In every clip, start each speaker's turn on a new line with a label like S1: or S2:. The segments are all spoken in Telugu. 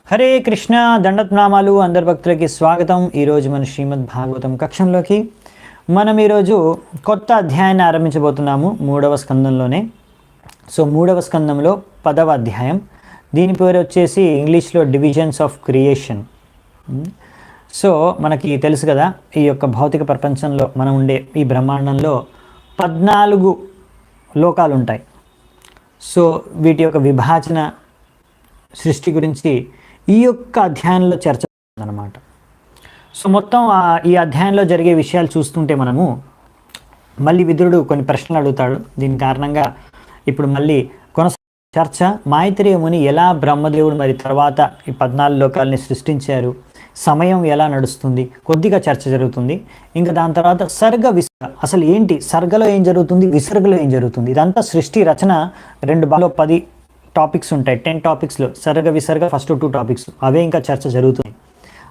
S1: హరే కృష్ణ దండత్నామాలు అందరి భక్తులకి స్వాగతం. ఈరోజు మన శ్రీమద్ భాగవతం కక్షంలోకి మనం ఈరోజు కొత్త అధ్యాయాన్ని ఆరంభించబోతున్నాము మూడవ స్కందంలోనే. సో మూడవ స్కందంలో 10వ అధ్యాయం. దీని పేరు వచ్చేసి ఇంగ్లీష్లో డివిజన్స్ ఆఫ్ క్రియేషన్. సో మనకి తెలుసు కదా, ఈ యొక్క భౌతిక ప్రపంచంలో మనం ఉండే ఈ బ్రహ్మాండంలో 14 లోకాలు ఉంటాయి. సో వీటి యొక్క విభాజన సృష్టి గురించి ఈ యొక్క అధ్యాయంలో చర్చ అన్నమాట. సో మొత్తం ఈ అధ్యాయంలో జరిగే విషయాలు చూస్తుంటే మనము మళ్ళీ విదురుడు కొన్ని ప్రశ్నలు అడుగుతాడు. దీని కారణంగా ఇప్పుడు మళ్ళీ చర్చ మైత్రేయ ముని ఎలా బ్రహ్మదేవుడు మరి తర్వాత ఈ 14 లోకాలని సృష్టించారు, సమయం ఎలా నడుస్తుంది, కొద్దిగా చర్చ జరుగుతుంది. ఇంకా దాని తర్వాత సర్గ విసర్గ, అసలు ఏంటి, సర్గలో ఏం జరుగుతుంది, విసర్గలో ఏం జరుగుతుంది, ఇదంతా సృష్టి రచన 2 భాగాల్లో 10 టాపిక్స్ ఉంటాయి. 10 టాపిక్స్లో సర్గ విసర్గ ఫస్ట్ 2 టాపిక్స్ అవే ఇంకా చర్చ జరుగుతుంది,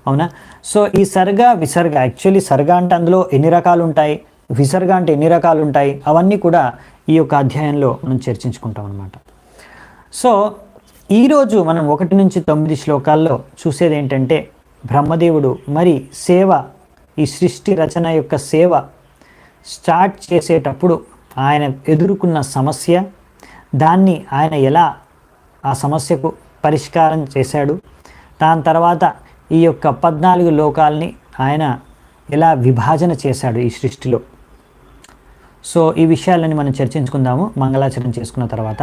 S1: అవునా. సో ఈ సర్గ విసర్గ, యాక్చువల్లీ సర్గ అంటే అందులో ఎన్ని రకాలు ఉంటాయి, విసర్గ అంటే ఎన్ని రకాలు ఉంటాయి, అవన్నీ కూడా ఈ యొక్క అధ్యాయంలో మనం చర్చించుకుంటాం అన్నమాట. సో ఈరోజు మనం 1 నుంచి 9 శ్లోకాల్లో చూసేది ఏంటంటే బ్రహ్మదేవుడు మరి సేవ, ఈ సృష్టి రచన యొక్క సేవ స్టార్ట్ చేసేటప్పుడు ఆయన ఎదుర్కొన్న సమస్య, దాన్ని ఆయన ఎలా ఆ సమస్యకు పరిష్కారం చేశాడు, దాని తర్వాత ఈ యొక్క 14 లోకాలని ఆయన ఎలా విభాజన చేశాడు ఈ సృష్టిలో. సో ఈ విషయాలని మనం చర్చించుకుందాము మంగళాచరణ చేసుకున్న తర్వాత.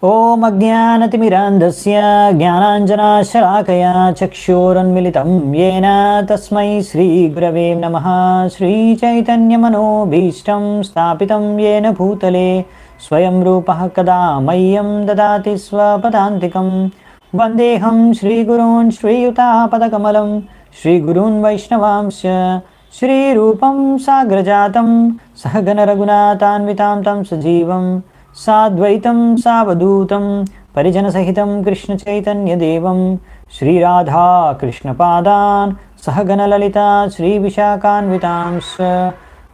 S1: ఓం అజ్ఞానతిమిరాంధస్య జ్ఞానాంజనాశలాకయా చక్షురున్మిలితం యేన తస్మై శ్రీగురవే నమః. శ్రీచైతన్యమనోభీష్టం స్థాపితం యేన భూతలే స్వయం రూపః కదా మह्यं దదాతి స్వపదాంతికం. వందేహం శ్రీగురూన్ శ్రీయుతాపదకమలం శ్రీగురూన్ వైష్ణవాంశ శ్రీరూపం సాగ్రజాతం సహగణ రఘునాథాన్వితాం తం సజీవం సాద్వైతం సావధూతం పరిజనసహితం కృష్ణచైతన్యదేవం శ్రీరాధా కృష్ణపాదాన్ సహగణ లలితా శ్రీవిశాఖాన్వితాంశ.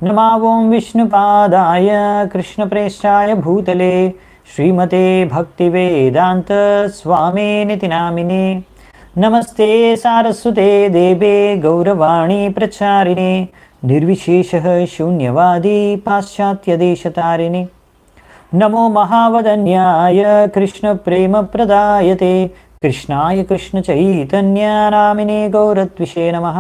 S1: నమావోం విష్ణుపాదాయ కృష్ణప్రేష్టాయ భూతలే శ్రీమతే భక్తివేదాంత స్వామినితి నామినే. నమస్తే సారస్వతే దేవే గౌరవాణి ప్రచారిణే నిర్విశేష శూన్యవాది పాశ్చాత్యదేశతారిణి. నమో మహావదన్యాయ కృష్ణ ప్రేమ ప్రదాయతే కృష్ణాయ కృష్ణ చైతన్య నామినే గౌరత్విషే నమః.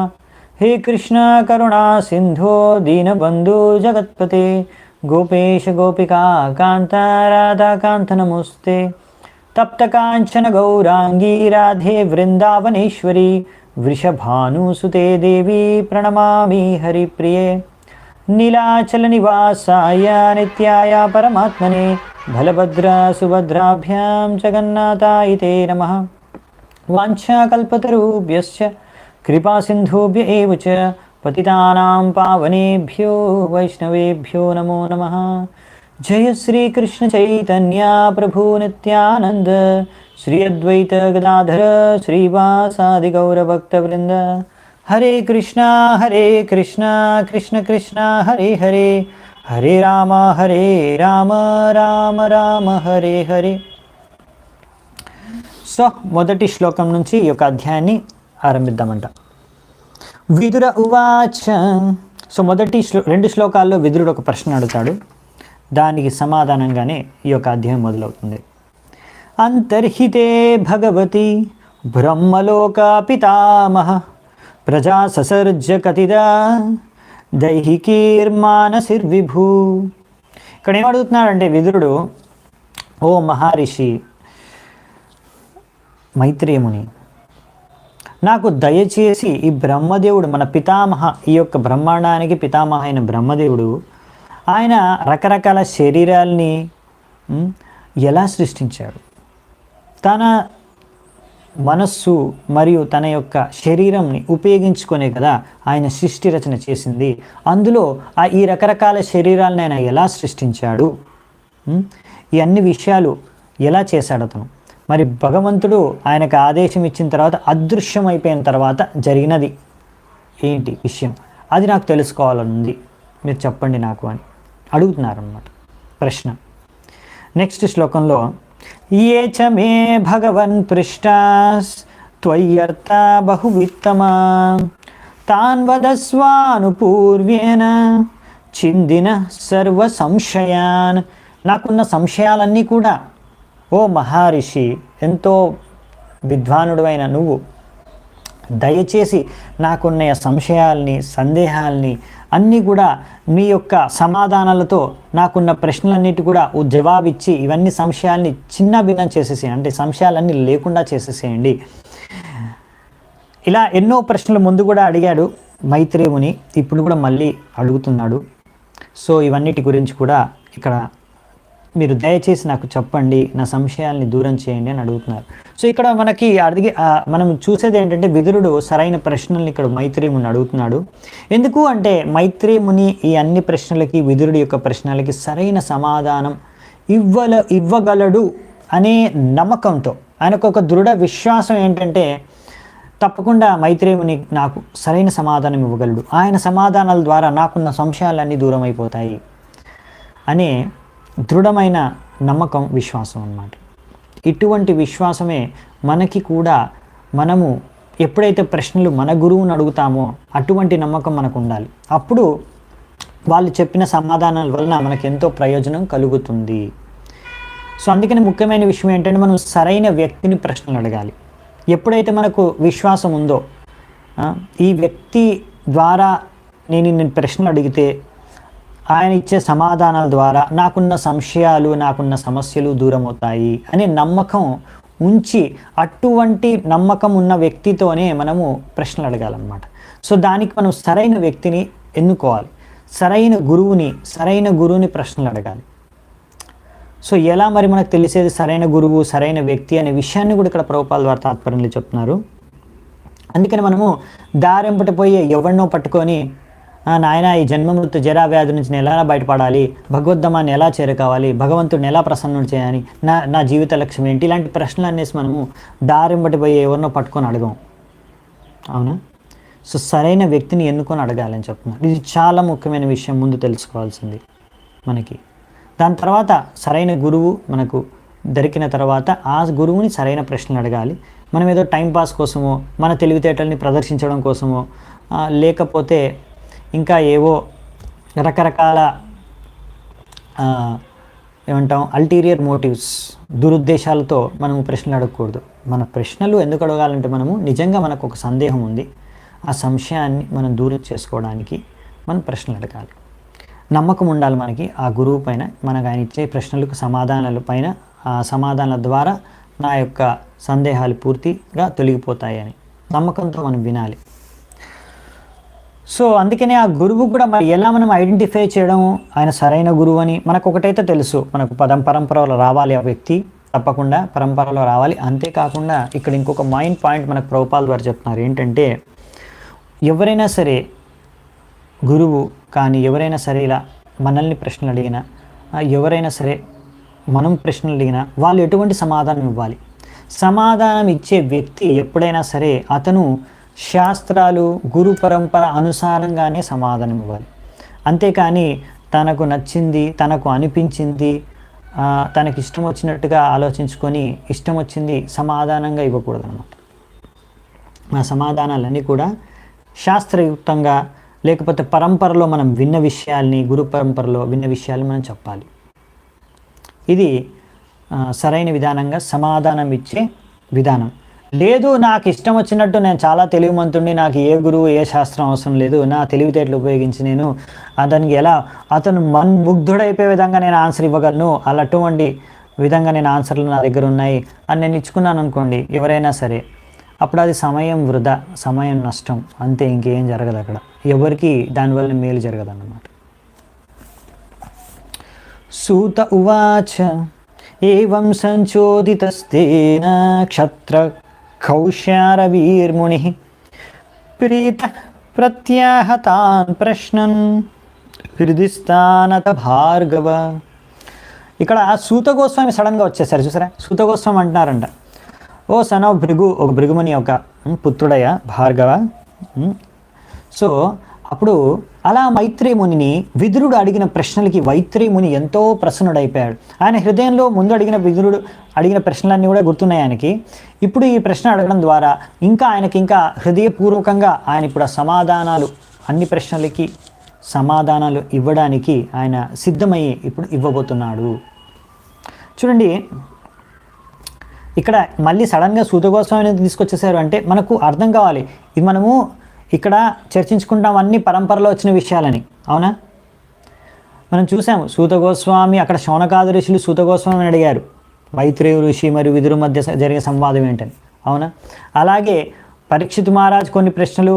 S1: హే కృష్ణ కరుణా సింధో దీనబంధు జగత్పతే గోపేశ గోపికా కాంత రాధాకాంత నమోస్తే. తప్త కాంచన గౌరాంగీ రాధే వృందావనేశ్వరి వృషభానుసుతే దేవి ప్రణమామి హరిప్రియే. నీలాచల నివాసాయ నిత్యాయ పరమాత్మనే బలభద్ర సుభద్రాభ్యాం జగన్నాథాయ తే నమః. వాంఛాకల్పతరుభ్యశ్చ కృపా సింధుభ్య ఏవ చ పతితానాం పావనేభ్యో వైష్ణవేభ్యో నమో నమః. జయ శ్రీ కృష్ణ చైతన్య ప్రభు నిత్యానంద శ్రీ అద్వైత గదాధర శ్రీవాసాది గౌరభక్తవృంద. హరే కృష్ణ కృష్ణ కృష్ణ హరే హరే హరే రామ రామ రామ హరే హరే. సో మొదటి శ్లోకం నుంచి ఈ యొక్క అధ్యాయాన్ని ఆరంభిద్దామంట. విదుర ఉవాచ. సో మొదటి 2 శ్లోకాల్లో విదురుడు ఒక ప్రశ్న అడుగుతాడు, దానికి సమాధానంగానే ఈ యొక్క అధ్యాయం మొదలవుతుంది. అంతర్హితే భగవతి బ్రహ్మలోక పితామహ ప్రజా ససర్జ కతిదా దైహికీర్మానసిర్విభూ. ఇక్కడ ఏమడుగుతున్నాడంటే విదురుడు, ఓ మహర్షి మైత్రేయముని, నాకు దయచేసి ఈ బ్రహ్మదేవుడు మన పితామహ, ఈ యొక్క బ్రహ్మాండానికి పితామహ అయిన బ్రహ్మదేవుడు ఆయన రకరకాల శరీరాల్ని ఎలా సృష్టించాడు, తన మనస్సు మరియు తన యొక్క శరీరంని ఉపయోగించుకునే కదా ఆయన సృష్టి రచన చేసింది. అందులో ఈ రకరకాల శరీరాలను ఆయన ఎలా సృష్టించాడు, ఈ అన్ని విషయాలు ఎలా చేశాడు అతను. మరి భగవంతుడు ఆయనకు ఆదేశం ఇచ్చిన తర్వాత అదృశ్యం అయిపోయిన తర్వాత జరిగినది ఏంటి విషయం, అది నాకు తెలుసుకోవాలనుంది, మీరు చెప్పండి నాకు అని అడుగుతున్నారన్నమాట ప్రశ్న. నెక్స్ట్ శ్లోకంలో ఏ చ మే భగవన్ పృష్టాస్ త్వయ్యర్తా బహువిత్తమా తాన్ వదస్వానుపూర్వేణ చిందిన సర్వ సంశయాన్. నాకున్న సంశయాలన్నీ కూడా ఓ మహర్షి, ఎంతో విద్వానుడైన నువ్వు దయచేసి నాకున్న సంశయాల్ని సందేహాల్ని అన్నీ కూడా మీ యొక్క సమాధానాలతో నాకున్న ప్రశ్నలన్నిటి కూడా జవాబిచ్చి ఇవన్నీ సంశయాల్ని చిన్న భిన్నం చేసేసేయండి, అంటే సంశయాలన్నీ లేకుండా చేసేసేయండి. ఇలా ఎన్నో ప్రశ్నలు ముందు కూడా అడిగాడు మైత్రేయుని, ఇప్పుడు కూడా మళ్ళీ అడుగుతున్నాడు. సో ఇవన్నిటి గురించి కూడా ఇక్కడ మీరు దయచేసి నాకు చెప్పండి, నా సంశయాల్ని దూరం చేయండి అని అడుగుతున్నారు. సో ఇక్కడ మనకి మనం చూసేది ఏంటంటే విదురుడు సరైన ప్రశ్నల్ని ఇక్కడ మైత్రేయుని అడుగుతున్నాడు. ఎందుకు అంటే మైత్రేయుని ఈ అన్ని ప్రశ్నలకి, విదురుడి యొక్క ప్రశ్నలకి సరైన సమాధానం ఇవ్వగలడు అనే నమ్మకంతో, ఆయనకు ఒక దృఢ విశ్వాసం ఏంటంటే తప్పకుండా మైత్రేయుని నాకు సరైన సమాధానం ఇవ్వగలడు, ఆయన సమాధానాల ద్వారా నాకున్న సంశయాలన్నీ దూరం అయిపోతాయి అనే దృఢమైన నమ్మకం, విశ్వాసం అన్నమాట. ఇటువంటి విశ్వాసమే మనకి కూడా, మనము ఎప్పుడైతే ప్రశ్నలు మన గురువుని అడుగుతామో అటువంటి నమ్మకం మనకు ఉండాలి. అప్పుడు వాళ్ళు చెప్పిన సమాధానాల వలన మనకు ఎంతో ప్రయోజనం కలుగుతుంది. సో అందుకని ముఖ్యమైన విషయం ఏంటంటే మనం సరైన వ్యక్తిని ప్రశ్నలు అడగాలి. ఎప్పుడైతే మనకు విశ్వాసం ఉందో, ఈ వ్యక్తి ద్వారా నేను ప్రశ్నలు అడిగితే ఆయన ఇచ్చే సమాధానాల ద్వారా నాకున్న సంశయాలు, నాకున్న సమస్యలు దూరం అవుతాయి అనే నమ్మకం ఉంచి, అటువంటి నమ్మకం ఉన్న వ్యక్తితోనే మనము ప్రశ్నలు అడగాలన్నమాట. సో దానికి మనం సరైన వ్యక్తిని ఎన్నుకోవాలి, సరైన గురువుని ప్రశ్నలు అడగాలి. సో ఎలా మరి మనకు తెలిసేది సరైన గురువు, సరైన వ్యక్తి అనే విషయాన్ని కూడా ఇక్కడ ప్రభుపాదుల వారు తాత్పర్యంలో చెప్తున్నారు. అందుకని మనము దారెంపటి పోయి ఎవరినో పట్టుకొని నాయన ఈ జన్మమృత్యు జరా వ్యాధి నుంచి నేను ఎలా బయటపడాలి, భగవద్ధామాన్ని ఎలా చేరుకోవాలి, భగవంతుడిని ఎలా ప్రసన్నుడు చేయాలి, నా జీవిత లక్ష్యం ఏంటి, ఇలాంటి ప్రశ్నలు అనేసి మనము దారెంబటి పోయి ఎవరినో పట్టుకొని అడగం. అవునా? సో సరైన వ్యక్తిని ఎన్నుకొని అడగాలని చెప్తున్నారు. ఇది చాలా ముఖ్యమైన విషయం, ముందు తెలుసుకోవాల్సింది మనకి. దాని తర్వాత సరైన గురువు మనకు దొరికిన తర్వాత ఆ గురువుని సరైన ప్రశ్నలు అడగాలి. మనం ఏదో టైంపాస్ కోసమో, మన తెలివితేటల్ని ప్రదర్శించడం కోసమో, లేకపోతే ఇంకా ఏవో రకరకాల ఏమంటాం అల్టీరియర్ మోటివ్స్, దురుద్దేశాలతో మనము ప్రశ్నలు అడగకూడదు. మన ప్రశ్నలు ఎందుకు అడగాలంటే మనము నిజంగా మనకు ఒక సందేహం ఉంది, ఆ సంశయాన్ని మనం దూరం చేసుకోవడానికి మనం ప్రశ్నలు అడగాలి. నమ్మకం ఉండాలి మనకి ఆ గురువు పైన, మనకు ఆయన ఇచ్చే ప్రశ్నలకు సమాధానాల పైన, ఆ సమాధానాల ద్వారా నా యొక్క సందేహాలు పూర్తిగా తొలగిపోతాయి అని నమ్మకంతో మనం వినాలి. సో అందుకనే ఆ గురువు కూడా మరి ఎలా మనం ఐడెంటిఫై చేయడం ఆయన సరైన గురువు అని. మనకు ఒకటైతే తెలుసు, మనకు పరంపరలో రావాలి ఆ వ్యక్తి, తప్పకుండా పరంపరలో రావాలి. అంతేకాకుండా ఇక్కడ ఇంకొక పాయింట్ మనకు ప్రభుపాదుల వారు చెప్తున్నారు ఏంటంటే, ఎవరైనా సరే గురువు కానీ ఎవరైనా సరే ఇలా మనల్ని ప్రశ్నలు అడిగినా, ఎవరైనా సరే మనం ప్రశ్నలు అడిగినా వాళ్ళు ఎటువంటి సమాధానం ఇవ్వాలి. సమాధానం ఇచ్చే వ్యక్తి ఎప్పుడైనా సరే అతను శాస్త్రాలు, గురు పరంపర అనుసారంగానే సమాధానం ఇవ్వాలి. అంతేకాని తనకు నచ్చింది, తనకు అనిపించింది, తనకి ఇష్టం వచ్చినట్టుగా ఆలోచించుకొని ఇష్టం వచ్చింది సమాధానంగా ఇవ్వకూడదు అన్నమాట. ఆ సమాధానాలన్నీ కూడా శాస్త్రయుక్తంగా, లేకపోతే పరంపరలో మనం విన్న విషయాల్ని, గురు పరంపరలో విన్న విషయాల్ని మనం చెప్పాలి. ఇది సరైన విధానంగా సమాధానం ఇచ్చే విధానం. లేదు నాకు ఇష్టం వచ్చినట్టు, నేను చాలా తెలివిమంతుడిని, నాకు ఏ గురువు ఏ శాస్త్రం అవసరం లేదు, నా తెలివితేటలు ఉపయోగించి నేను అతను ముగ్ధుడైపోయే విధంగా నేను ఆన్సర్ ఇవ్వగలను, అటువంటి విధంగా నేను ఆన్సర్లు నా దగ్గర ఉన్నాయి అని నేను ఇచ్చుకున్నాను అనుకోండి, ఎవరైనా సరే అప్పుడు అది సమయం వృధా, సమయం నష్టం, అంతే, ఇంకేం జరగదు అక్కడ, ఎవరికి దానివల్ల మేలు జరగదు అన్నమాట. సూత ఉవాచ ఏవం సంచోదితస్తేన క్షత్ర కౌశ్యారవీర్ముని ప్రీత ప్రత్యాహతాన్ ప్రశ్నన్ హృదిస్థానత భార్గవ. ఇక్కడ సూత గోస్వామి సడన్గా వచ్చేసారు, చూసారా? సూత గోస్వామి అంటున్నారంట, ఓ సన్ ఆఫ్ భృగు, ఒక భృగుముని యొక్క పుత్రుడయ్య భార్గవ. సో అప్పుడు అలా మైత్రేయ మునిని విదురుడు అడిగిన ప్రశ్నలకి మైత్రేయ ముని ఎంతో ప్రసన్నుడైపోయాడు. ఆయన హృదయంలో ముందు విదురుడు అడిగిన ప్రశ్నలన్నీ కూడా గుర్తున్నాయి ఆయనకి. ఇప్పుడు ఈ ప్రశ్న అడగడం ద్వారా ఆయనకి ఇంకా హృదయపూర్వకంగా ఆయన ఇప్పుడు ఆ సమాధానాలు, అన్ని ప్రశ్నలకి సమాధానాలు ఇవ్వడానికి ఆయన సిద్ధమయ్యి ఇప్పుడు ఇవ్వబోతున్నాడు. చూడండి, ఇక్కడ మళ్ళీ సడన్గా సూత గోస్వామిని తీసుకొచ్చేసారు అంటే మనకు అర్థం కావాలి, ఇది మనము ఇక్కడ చర్చించుకుంటాం అన్ని పరంపరలో వచ్చిన విషయాలని. అవునా? మనం చూసాము సూత గోస్వామి, అక్కడ శౌనకాది ఋషులు సూత గోస్వామిని అడిగారు మైత్రేయ ఋషి మరియు విదురు మధ్య జరిగే సంవాదం ఏంటని. అవునా? అలాగే పరీక్షిత్ మహారాజ్ కొన్ని ప్రశ్నలు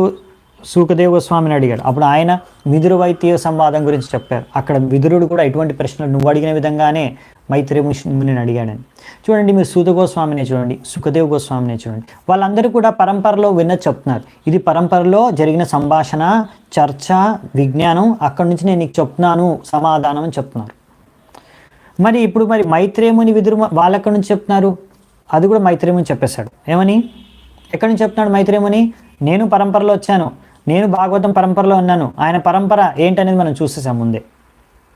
S1: సూకదేవ గోస్వామిని అడిగాడు. అప్పుడు ఆయన విదురు వైద్య సంవాదం గురించి చెప్పారు. అక్కడ విదురుడు కూడా ఇటువంటి ప్రశ్నలు నువ్వు అడిగిన విధంగానే మైత్రేయ మునిని అడిగాడని. చూడండి, మీరు సూత గోస్వామిని చూడండి, సుఖదేవ్ గోస్వామిని చూడండి, వాళ్ళందరూ కూడా పరంపరలో విన్నది చెప్తున్నారు. ఇది పరంపరలో జరిగిన సంభాషణ, చర్చ, విజ్ఞానం, అక్కడి నుంచి నేను నీకు చెప్తున్నాను సమాధానం అని చెప్తున్నారు. మరి ఇప్పుడు మైత్రేయ ముని విదురు వాళ్ళెక్కడి నుంచి చెప్తున్నారు? అది కూడా మైత్రేయ ముని చెప్పేశాడు. ఏమని, ఎక్కడి నుంచి చెప్తున్నాడు మైత్రేయ ముని? నేను పరంపరలో వచ్చాను, నేను భాగవతం పరంపరలో ఉన్నాను. ఆయన పరంపర ఏంటనేది మనం చూసేసాం ముందే.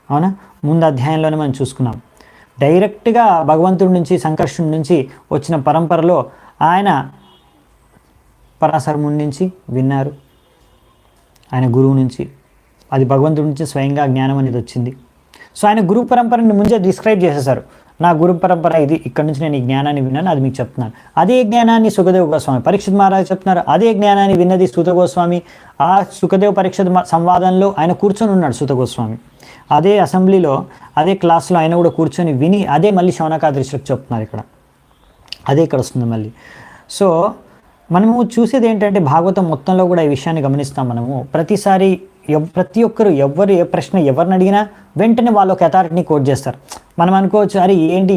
S1: అవునా? ముందు అధ్యాయంలోనే మనం చూసుకున్నాం. డైరెక్ట్గా భగవంతుడి నుంచి, సంకర్షుడి నుంచి వచ్చిన పరంపరలో ఆయన పరాశర ముని నుంచి విన్నారు, ఆయన గురువు నుంచి. అది భగవంతుడి నుంచి స్వయంగా జ్ఞానం అనేది వచ్చింది. సో ఆయన గురు పరంపరని ముందే డిస్క్రైబ్ చేసేసారు. నా గురు పరంపర ఇది, ఇక్కడ నుంచి నేను ఈ జ్ఞానాన్ని విన్నాను, అది మీకు చెప్తున్నాను. అదే జ్ఞానాన్ని సుఖదేవ గోస్వామి, పరీక్షిత్ మహారాజ్ చెప్తున్నారు. అదే జ్ఞానాన్ని విన్నది సూత గోస్వామి. ఆ సుఖదేవ పరీక్షిత్ సంవాదంలో ఆయన కూర్చొని ఉన్నాడు సూత గోస్వామి. అదే అసెంబ్లీలో, అదే క్లాస్లో ఆయన కూడా కూర్చొని విని అదే మళ్ళీ శౌనకాది ఋషులకు చెప్తున్నారు. అదే ఇక్కడ వస్తుంది మళ్ళీ. సో మనము చూసేది ఏంటంటే భాగవతం మొత్తంలో కూడా ఈ విషయాన్ని గమనిస్తాం. మనము ప్రతిసారి ప్రతి ఒక్కరు ఎవరు ఏ ప్రశ్న ఎవరిని అడిగినా వెంటనే వాళ్ళు ఒక అథారిటీని కోట్ చేస్తారు. మనం అనుకోవచ్చు, అరే ఏంటి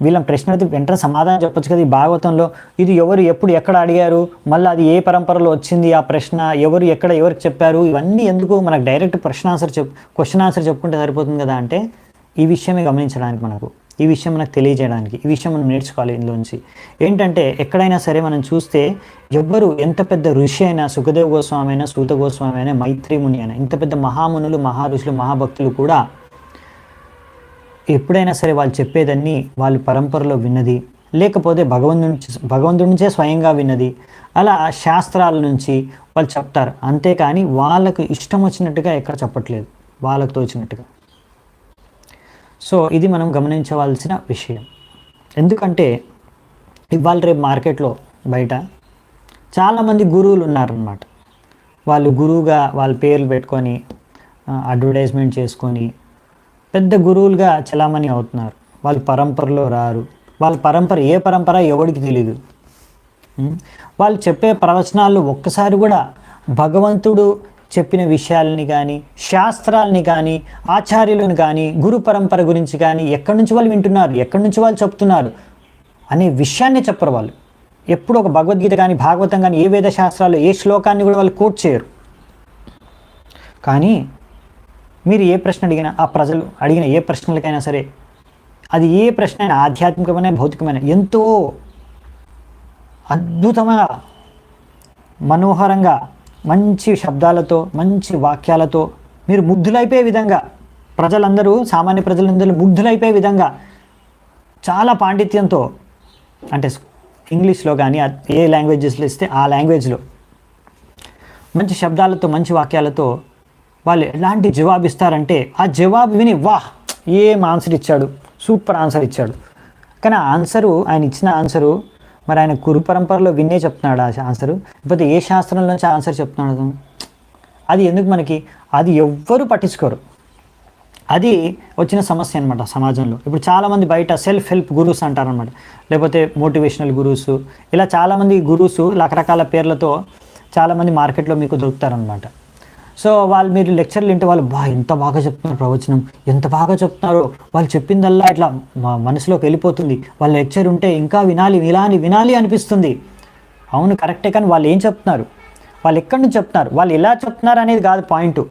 S1: వీళ్ళ ప్రశ్న అయితే వెంటనే సమాధానం చెప్పొచ్చు కదా. ఈ భాగవతంలో ఇది ఎవరు ఎప్పుడు ఎక్కడ అడిగారు, మళ్ళీ అది ఏ పరంపరలో వచ్చింది, ఆ ప్రశ్న ఎవరు ఎక్కడ ఎవరికి చెప్పారు, ఇవన్నీ ఎందుకు, మనకు డైరెక్ట్ క్వశ్చన్ ఆన్సర్ చెప్పుకుంటే సరిపోతుంది కదా. అంటే ఈ విషయమే గమనించడానికి, మనకు ఈ విషయం మనకు తెలియజేయడానికి, ఈ విషయం మనం నేర్చుకోవాలి ఇందులోంచి. ఏంటంటే ఎక్కడైనా సరే మనం చూస్తే ఎవ్వరు ఎంత పెద్ద ఋషి అయినా, సుఖదేవ గోస్వామి అయినా, సూత గోస్వామి అయినా, మైత్రేయ ముని అయినా, ఇంత పెద్ద మహామునులు, మహారుషులు, మహాభక్తులు కూడా ఎప్పుడైనా సరే వాళ్ళు చెప్పేదాన్ని వాళ్ళు పరంపరలో విన్నది, లేకపోతే భగవంతుడి నుంచే స్వయంగా విన్నది, అలా శాస్త్రాల నుంచి వాళ్ళు చెప్తారు. అంతేకాని వాళ్ళకు ఇష్టం వచ్చినట్టుగా ఎక్కడ చెప్పట్లేదు, వాళ్ళకు తోచినట్టుగా. సో ఇది మనం గమనించవలసిన విషయం. ఎందుకంటే ఇవాళ రేపు మార్కెట్లో బయట చాలామంది గురువులు ఉన్నారనమాట. వాళ్ళు గురువుగా వాళ్ళ పేర్లు పెట్టుకొని అడ్వర్టైజ్మెంట్ చేసుకొని పెద్ద గురువులుగా చలామణి అవుతున్నారు. వాళ్ళు పరంపరలో రారు. వాళ్ళ పరంపర ఏ పరంపర ఎవరికి తెలీదు. వాళ్ళు చెప్పే ప్రవచనాలు ఒక్కసారి కూడా భగవంతుడు చెప్పిన విషయాలని కానీ, శాస్త్రాలని కానీ, ఆచార్యులను కానీ, గురు పరంపర గురించి కానీ ఎక్కడి నుంచి వాళ్ళు వింటున్నారు, ఎక్కడి నుంచి వాళ్ళు చెప్తున్నారు అనే విషయాన్ని చెప్పరు. వాళ్ళు ఎప్పుడు ఒక భగవద్గీత కానీ, భాగవతం కానీ, ఏ వేద శాస్త్రాలు, ఏ శ్లోకాన్ని కూడా వాళ్ళు కోట్ చేయరు. కానీ మీరు ఏ ప్రశ్న అడిగినా, ఆ ప్రజలు అడిగిన ఏ ప్రశ్నలకైనా సరే, అది ఏ ప్రశ్న అయినా, ఆధ్యాత్మికమైన, భౌతికమైన, ఎంతో అద్భుతంగా, మనోహరంగా, మంచి శబ్దాలతో, మంచి వాక్యాలతో మీరు ముగ్ధులైపోయే విధంగా, ప్రజలందరూ, సామాన్య ప్రజలందరూ ముగ్ధులైపోయే విధంగా చాలా పాండిత్యంతో, అంటే ఇంగ్లీష్లో కానీ ఏ లాంగ్వేజెస్లో ఇస్తే ఆ లాంగ్వేజ్లో మంచి శబ్దాలతో, మంచి వాక్యాలతో వాళ్ళు ఎలాంటి జవాబు ఇస్తారంటే, ఆ జవాబు విని వాహ్ ఏం ఆన్సర్ ఇచ్చాడు, సూపర్ ఆన్సర్ ఇచ్చాడు. కానీ ఆ ఆన్సరు, ఆయన ఇచ్చిన ఆన్సరు మరి ఆయన గురు పరంపరలో విన్నే చెప్తున్నాడు ఆ ఆన్సరు, లేకపోతే ఏ శాస్త్రంలో నుంచి ఆన్సర్ చెప్తున్నాడు, అది ఎందుకు మనకి, అది ఎవ్వరూ పట్టించుకోరు. అది వచ్చిన సమస్య అనమాట సమాజంలో. ఇప్పుడు చాలామంది బయట సెల్ఫ్ హెల్ప్ గురూస్ అంటారనమాట, లేకపోతే మోటివేషనల్ గురూస్, ఇలా చాలామంది గురూస్ రకరకాల పేర్లతో చాలామంది మార్కెట్లో మీకు దొరుకుతారనమాట. సో వాళ్ళు మీరు లెక్చర్లు వింటే వాళ్ళు ఎంత బాగా చెప్తున్నారు, ప్రవచనం ఎంత బాగా చెప్తున్నారో, వాళ్ళు చెప్పిందల్లా ఇట్లా మా మనసులోకి వెళ్ళిపోతుంది, వాళ్ళ లెక్చర్ ఉంటే ఇంకా వినాలి అనిపిస్తుంది. అవును, కరెక్టే. కానీ వాళ్ళు ఏం చెప్తున్నారు, వాళ్ళు ఎక్కడి నుంచి చెప్తున్నారు, వాళ్ళు ఎలా చెప్తున్నారు అనేది కాదు పాయింట్.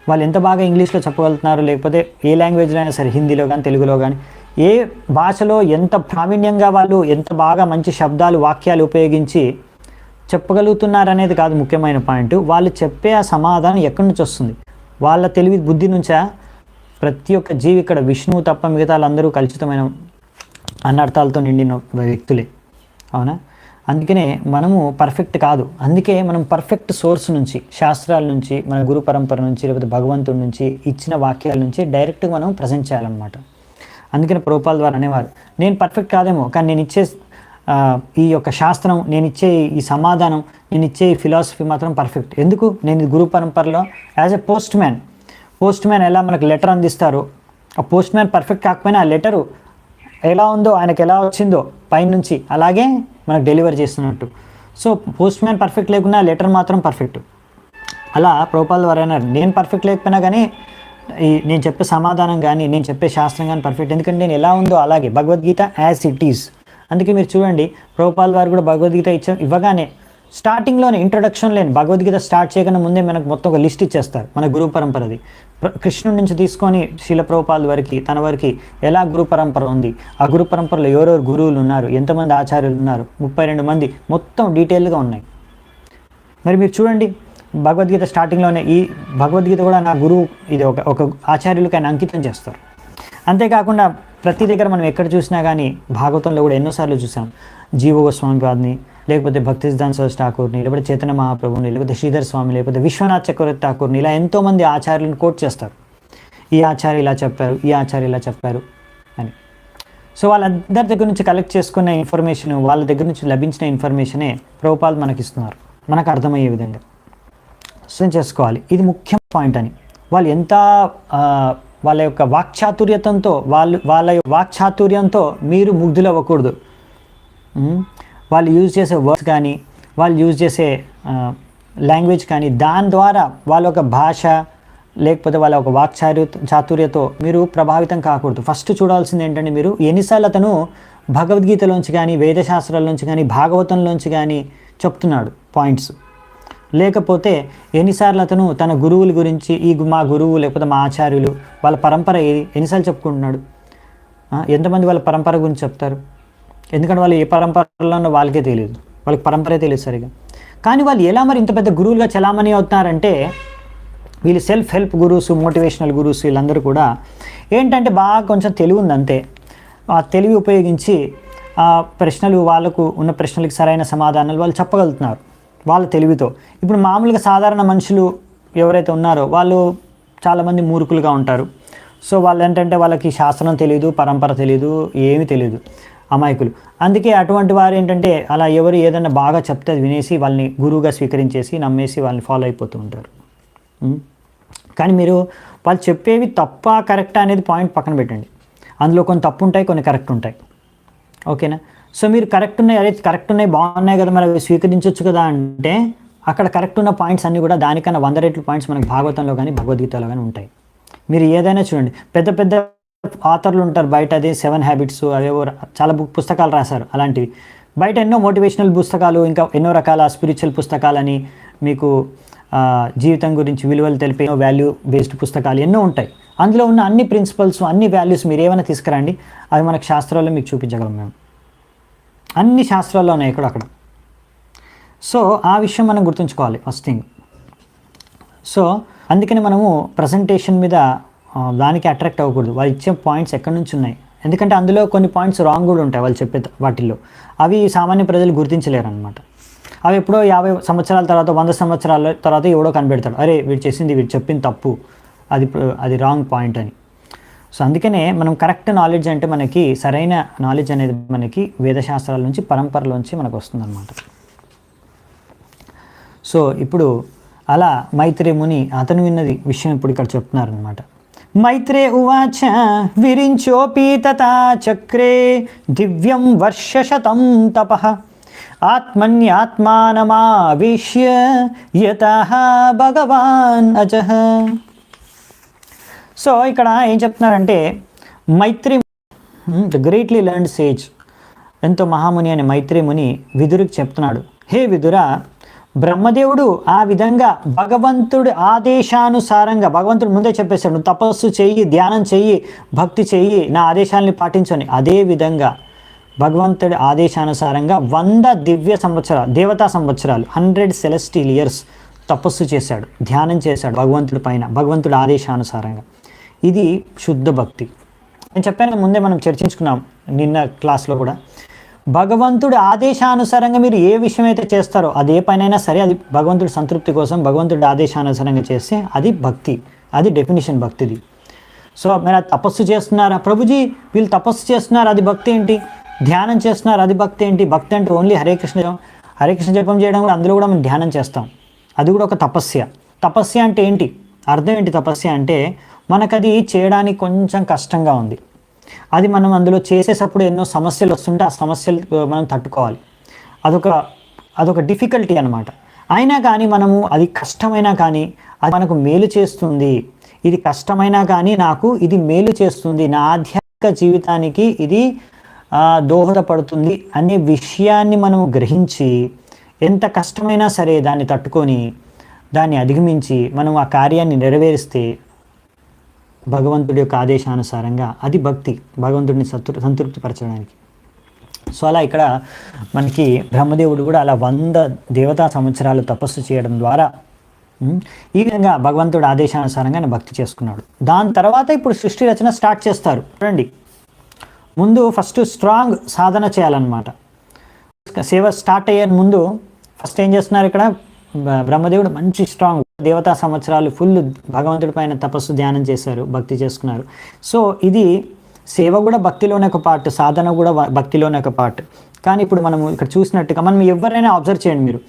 S1: వాళ్ళు ఎంత బాగా ఇంగ్లీష్లో చెప్పగలుగుతున్నారు, లేకపోతే ఏ లాంగ్వేజ్లో అయినా సరే, హిందీలో కానీ, తెలుగులో కానీ, ఏ భాషలో ఎంత ప్రావీణ్యంగా వాళ్ళు ఎంత బాగా మంచి శబ్దాలు, వాక్యాలు ఉపయోగించి చెప్పగలుగుతున్నారనేది కాదు ముఖ్యమైన పాయింట్, వాళ్ళు చెప్పే ఆ సమాధానం ఎక్కడి నుంచి వస్తుంది, వాళ్ళ తెలివి బుద్ధి నుంచా? ప్రతి ఒక్క జీవి ఇక్కడ విష్ణువు తప్ప మిగతా వాళ్ళందరూ కలుషితమైన అనర్థాలతో నిండిన వ్యక్తులే, అవునా? అందుకనే మనము పర్ఫెక్ట్ కాదు. అందుకే మనం పర్ఫెక్ట్ సోర్స్ నుంచి, శాస్త్రాల నుంచి, మన గురు పరంపర నుంచి, లేకపోతే భగవంతుడి నుంచి ఇచ్చిన వాక్యాల నుంచి డైరెక్ట్గా మనం ప్రజెంట్ చేయాలన్నమాట. అందుకని ప్రభుపాల్ ద్వారా అనేవారు, నేను పర్ఫెక్ట్ కాదేమో, కానీ నేను ఇచ్చే ఈ యొక్క శాస్త్రం, నేను ఇచ్చే ఈ సమాధానం, నేను ఇచ్చే ఈ ఫిలాసఫీ మాత్రం పర్ఫెక్ట్. ఎందుకు? నేను గురు పరంపరలో యాజ్ ఎ పోస్ట్ మ్యాన్ ఎలా మనకు లెటర్ అందిస్తారో, ఆ పోస్ట్ మ్యాన్ పర్ఫెక్ట్ కాకపోయినా ఆ లెటరు ఎలా ఉందో, ఆయనకు ఎలా వచ్చిందో పైనుంచి, అలాగే మనకు డెలివరీ చేస్తున్నట్టు. సో పోస్ట్ మ్యాన్ పర్ఫెక్ట్ లేకున్నా లెటర్ మాత్రం పర్ఫెక్ట్. అలా ప్రభుపాల్ ద్వారా అన్నారు, నేను పర్ఫెక్ట్ లేకపోయినా కానీ నేను చెప్పే సమాధానం కానీ, నేను చెప్పే శాస్త్రం కానీ పర్ఫెక్ట్. ఎందుకంటే నేను ఎలా ఉందో అలాగే, భగవద్గీత యాజ్ ఇట్ ఈజ్. అందుకే మీరు చూడండి, ప్రభుపాల్ వారు కూడా భగవద్గీత ఇవ్వగానే స్టార్టింగ్లోనే ఇంట్రొడక్షన్ లేని భగవద్గీత స్టార్ట్ చేయకుండా ముందే మనకు మొత్తం ఒక లిస్ట్ ఇచ్చేస్తారు. మన గురు పరంపరది కృష్ణుడి నుంచి తీసుకొని శీల ప్రభుపాల్ వరకు, తన వరకు ఎలా గురు పరంపర ఉంది, ఆ గురు పరంపరలో ఎవరెవరు గురువులు ఉన్నారు, ఎంతమంది ఆచార్యులు ఉన్నారు, 32 మంది, మొత్తం డీటెయిల్గా ఉన్నాయి. మరి మీరు చూడండి, భగవద్గీత స్టార్టింగ్లోనే ఈ భగవద్గీత కూడా నా గురువు, ఇది ఒక ఆచార్యులకి ఆయన అంకితం చేస్తారు. అంతేకాకుండా ప్రతి దగ్గర మనం ఎక్కడ చూసినా కానీ, భాగవతంలో కూడా ఎన్నోసార్లు చూసాం, జీవ గోస్వామి వారిని, లేకపోతే భక్తి సిద్ధాంత సరస్వతి ఠాకూర్ని, లేకపోతే చైతన్య మహాప్రభుని, లేకపోతే శ్రీధర్ స్వామి, లేకపోతే విశ్వనాథ్ చక్రవర్తి ఠాకూర్ని, ఇలా ఎంతోమంది ఆచార్యులను కోట్ చేస్తారు. ఈ ఆచార్య ఇలా చెప్పారు, ఈ ఆచార్య ఇలా చెప్పారు అని. సో వాళ్ళందరి దగ్గర నుంచి కలెక్ట్ చేసుకున్న ఇన్ఫర్మేషన్, వాళ్ళ దగ్గర నుంచి లభించిన ఇన్ఫర్మేషనే ప్రభుపాల్ మనకి ఇస్తున్నారు, మనకు అర్థమయ్యే విధంగా. సో చేసుకోవాలి, ఇది ముఖ్య పాయింట్ అని. వాళ్ళు ఎంత వాళ్ళ యొక్క వాక్చాతుర్యంతో, వాళ్ళ వాక్చాతుర్యంతో మీరు ముగ్ధులు అవ్వకూడదు. వాళ్ళు యూజ్ చేసే వర్డ్స్ కానీ, వాళ్ళు యూజ్ చేసే లాంగ్వేజ్ కానీ, దాని ద్వారా వాళ్ళ ఒక భాష, లేకపోతే వాళ్ళ ఒక చాతుర్యతో మీరు ప్రభావితం కాకూడదు. ఫస్ట్ చూడాల్సింది ఏంటంటే, మీరు ఎన్నిసార్లు అతను భగవద్గీతలోంచి కానీ, వేదశాస్త్రాల్లోంచి కానీ, భాగవతంలోంచి కానీ చెప్తున్నాడు పాయింట్స్, లేకపోతే ఎన్నిసార్లు అతను తన గురువుల గురించి, మా గురువు లేకపోతే మా ఆచార్యులు, వాళ్ళ పరంపర ఏది, ఎన్నిసార్లు చెప్పుకుంటున్నాడు. ఎంతమంది వాళ్ళ పరంపర గురించి చెప్తారు? ఎందుకంటే వాళ్ళు ఏ పరంపరలో ఉన్నో వాళ్ళకే తెలియదు, వాళ్ళకి పరంపరే తెలియదు సరిగా. కానీ వాళ్ళు ఎలా మరి ఇంత పెద్ద గురువులుగా చలామణి అవుతున్నారంటే, వీళ్ళు self help gurus, motivational gurus, వీళ్ళందరూ కూడా ఏంటంటే బాగా కొంచెం తెలివి ఉంది అంతే. ఆ తెలివి ఉపయోగించి ఆ ప్రశ్నలు, వాళ్ళకు ఉన్న ప్రశ్నలకు సరైన సమాధానాలు వాళ్ళు చెప్పగలుగుతున్నారు వాళ్ళ తెలివితో. ఇప్పుడు మామూలుగా సాధారణ మనుషులు ఎవరైతే ఉన్నారో వాళ్ళు చాలామంది మూర్ఖులుగా ఉంటారు. సో వాళ్ళు ఏంటంటే వాళ్ళకి శాస్త్రం తెలియదు, పరంపర తెలియదు, ఏమీ తెలియదు, అమాయకులు. అందుకే అటువంటి వారు ఏంటంటే అలా ఎవరు ఏదైనా బాగా చెప్తే అది వినేసి వాళ్ళని గురువుగా స్వీకరించేసి నమ్మేసి వాళ్ళని ఫాలో అయిపోతూ ఉంటారు. కానీ మీరు వాళ్ళు చెప్పేవి తప్ప కరెక్టా అనేది పాయింట్ పక్కన పెట్టండి. అందులో కొన్ని తప్పు ఉంటాయి, కొన్ని కరెక్ట్ ఉంటాయి, ఓకేనా? సో మీరు కరెక్ట్ ఉన్నాయి, అదే కరెక్ట్ ఉన్నాయి, బాగున్నాయి కదా, మరి అవి స్వీకరించవచ్చు కదా అంటే, అక్కడ కరెక్ట్ ఉన్న పాయింట్స్ అన్నీ కూడా దానికన్నా 100 రెట్లు పాయింట్స్ మనకి భాగవతంలో కానీ భగవద్గీతలో కానీ ఉంటాయి. మీరు ఏదైనా చూడండి, పెద్ద పెద్ద ఆథర్లు ఉంటారు బయట, అదే 7 హ్యాబిట్స్, అవేవో చాలా పుస్తకాలు రాశారు. అలాంటివి బయట ఎన్నో మోటివేషనల్ పుస్తకాలు, ఇంకా ఎన్నో రకాల స్పిరిచువల్ పుస్తకాలని, మీకు జీవితం గురించి విలువలు తెలిపే వాల్యూ బేస్డ్ పుస్తకాలు ఎన్నో ఉంటాయి. అందులో ఉన్న అన్ని ప్రిన్సిపల్స్, అన్ని వాల్యూస్ మీరు ఏమైనా తీసుకురండి, అవి మనకు శాస్త్రాల్లో మీకు చూపించగలం మేము. అన్ని శాస్త్రాల్లో ఉన్నాయి ఎక్కడక్కడ. సో ఆ విషయం మనం గుర్తుంచుకోవాలి ఫస్ట్ థింగ్. సో అందుకని మనము ప్రజెంటేషన్ మీద దానికి అట్రాక్ట్ అవ్వకూడదు. వాళ్ళు ఇచ్చే పాయింట్స్ ఎక్కడి నుంచి ఉన్నాయి, ఎందుకంటే అందులో కొన్ని పాయింట్స్ రాంగ్ కూడా ఉంటాయి వాళ్ళు చెప్పే వాటిల్లో. అవి సామాన్య ప్రజలు గుర్తించలేరు అనమాట. అవి ఎప్పుడో 50 సంవత్సరాల తర్వాత, 100 సంవత్సరాల తర్వాత ఎవడో కనిపెడతాడు, అరే వీడు చేసింది, వీడు చెప్పింది తప్పు, అది రాంగ్ పాయింట్ అని. సో అందుకనే మనం కరెక్ట్ నాలెడ్జ్ అంటే, మనకి సరైన నాలెడ్జ్ అనేది మనకి వేదశాస్త్రాల నుంచి, పరంపరలోంచి మనకు వస్తుందన్నమాట. సో ఇప్పుడు అలా మైత్రే ముని అతను విన్నది విషయం ఇప్పుడు ఇక్కడ చెప్తున్నారనమాట. మైత్రే ఉవాచ విరించోపి తథా చక్రే దివ్యం వర్షశతం తపః ఆత్మన్యాత్మానమావేశ్య యతః భగవాన్ అజః. సో ఇక్కడ ఏం చెప్తున్నారంటే, మైత్రి ద గ్రేట్లీ లెర్న్డ్ సేజ్, ఎంతో మహాముని అనే మైత్రి ముని విదురుకి చెప్తున్నాడు, హే విదురా, బ్రహ్మదేవుడు ఆ విధంగా భగవంతుడి ఆదేశానుసారంగా, భగవంతుడు ముందే చెప్పేశాడు, నువ్వు తపస్సు చెయ్యి, ధ్యానం చెయ్యి, భక్తి చెయ్యి, నా ఆదేశాలని పాటించని. అదే విధంగా భగవంతుడి ఆదేశానుసారంగా 100 దివ్య సంవత్సరాలు, దేవతా సంవత్సరాలు, 100 సెలెస్టియల్ ఇయర్స్ తపస్సు చేశాడు, ధ్యానం చేశాడు భగవంతుడి పైన, భగవంతుడి ఆదేశానుసారంగా. ఇది శుద్ధ భక్తి. నేను చెప్పాను ముందే, మనం చర్చించుకున్నాం నిన్న క్లాస్లో కూడా. భగవంతుడి ఆదేశానుసారంగా మీరు ఏ విషయం అయితే చేస్తారో, అది ఏ పనైనా సరే, అది భగవంతుడి సంతృప్తి కోసం భగవంతుడి ఆదేశానుసారంగా చేస్తే అది భక్తి. అది డెఫినిషన్ భక్తిది. సో మీరు తపస్సు చేస్తున్నారా, ప్రభుజీ వీళ్ళు తపస్సు చేస్తున్నారు, అది భక్తి ఏంటి? ధ్యానం చేస్తున్నారు, అది భక్తి ఏంటి? భక్తి అంటే ఓన్లీ హరే కృష్ణ జపం చేయడం కూడా, అందులో కూడా మనం ధ్యానం చేస్తాం, అది కూడా ఒక తపస్య. తపస్య అంటే ఏంటి, అర్థం ఏంటి? తపస్య అంటే మనకు అది చేయడానికి కొంచెం కష్టంగా ఉంది, అది మనం అందులో చేసేటప్పుడు ఎన్నో సమస్యలు వస్తుంటే ఆ సమస్యలు మనం తట్టుకోవాలి, అదొక డిఫికల్టీ అనమాట. అయినా కానీ మనము, అది కష్టమైనా కానీ అది మనకు మేలు చేస్తుంది, ఇది కష్టమైనా కానీ నాకు ఇది మేలు చేస్తుంది, నా ఆధ్యాత్మిక జీవితానికి ఇది దోహదపడుతుంది అనే విషయాన్ని మనం గ్రహించి, ఎంత కష్టమైనా సరే దాన్ని తట్టుకొని, దాన్ని అధిగమించి మనం ఆ కార్యాన్ని నెరవేరిస్తే భగవంతుడి యొక్క ఆదేశానుసారంగా, అది భక్తి, భగవంతుడిని సంతృప్తిపరచడానికి. సో అలా ఇక్కడ మనకి బ్రహ్మదేవుడు కూడా అలా 100 దేవతా సంవత్సరాలు తపస్సు చేయడం ద్వారా ఈ విధంగా భగవంతుడి ఆదేశానుసారంగా ఆయన భక్తి చేసుకున్నాడు. దాని తర్వాత ఇప్పుడు సృష్టి రచన స్టార్ట్ చేస్తారు. చూడండి, ముందు ఫస్ట్ స్ట్రాంగ్ సాధన చేయాలన్నమాట. సేవ స్టార్ట్ అయ్యే ముందు ఫస్ట్ ఏం చేస్తున్నారు, ఇక్కడ బ్రహ్మదేవుడు మంచి స్ట్రాంగ్ దేవతా సంవత్సరాలు ఫుల్ భగవంతుడి పైన తపస్సు ధ్యానం చేశారు, భక్తి చేసుకున్నారు. సో ఇది సేవ కూడా భక్తిలోనే ఒక పార్ట్, సాధన కూడా భక్తిలోనే ఒక పార్ట్. కానీ ఇప్పుడు మనము ఇక్కడ చూసినట్టుగా మనం ఎవరైనా అబ్జర్వ్ చేయండి మీరు,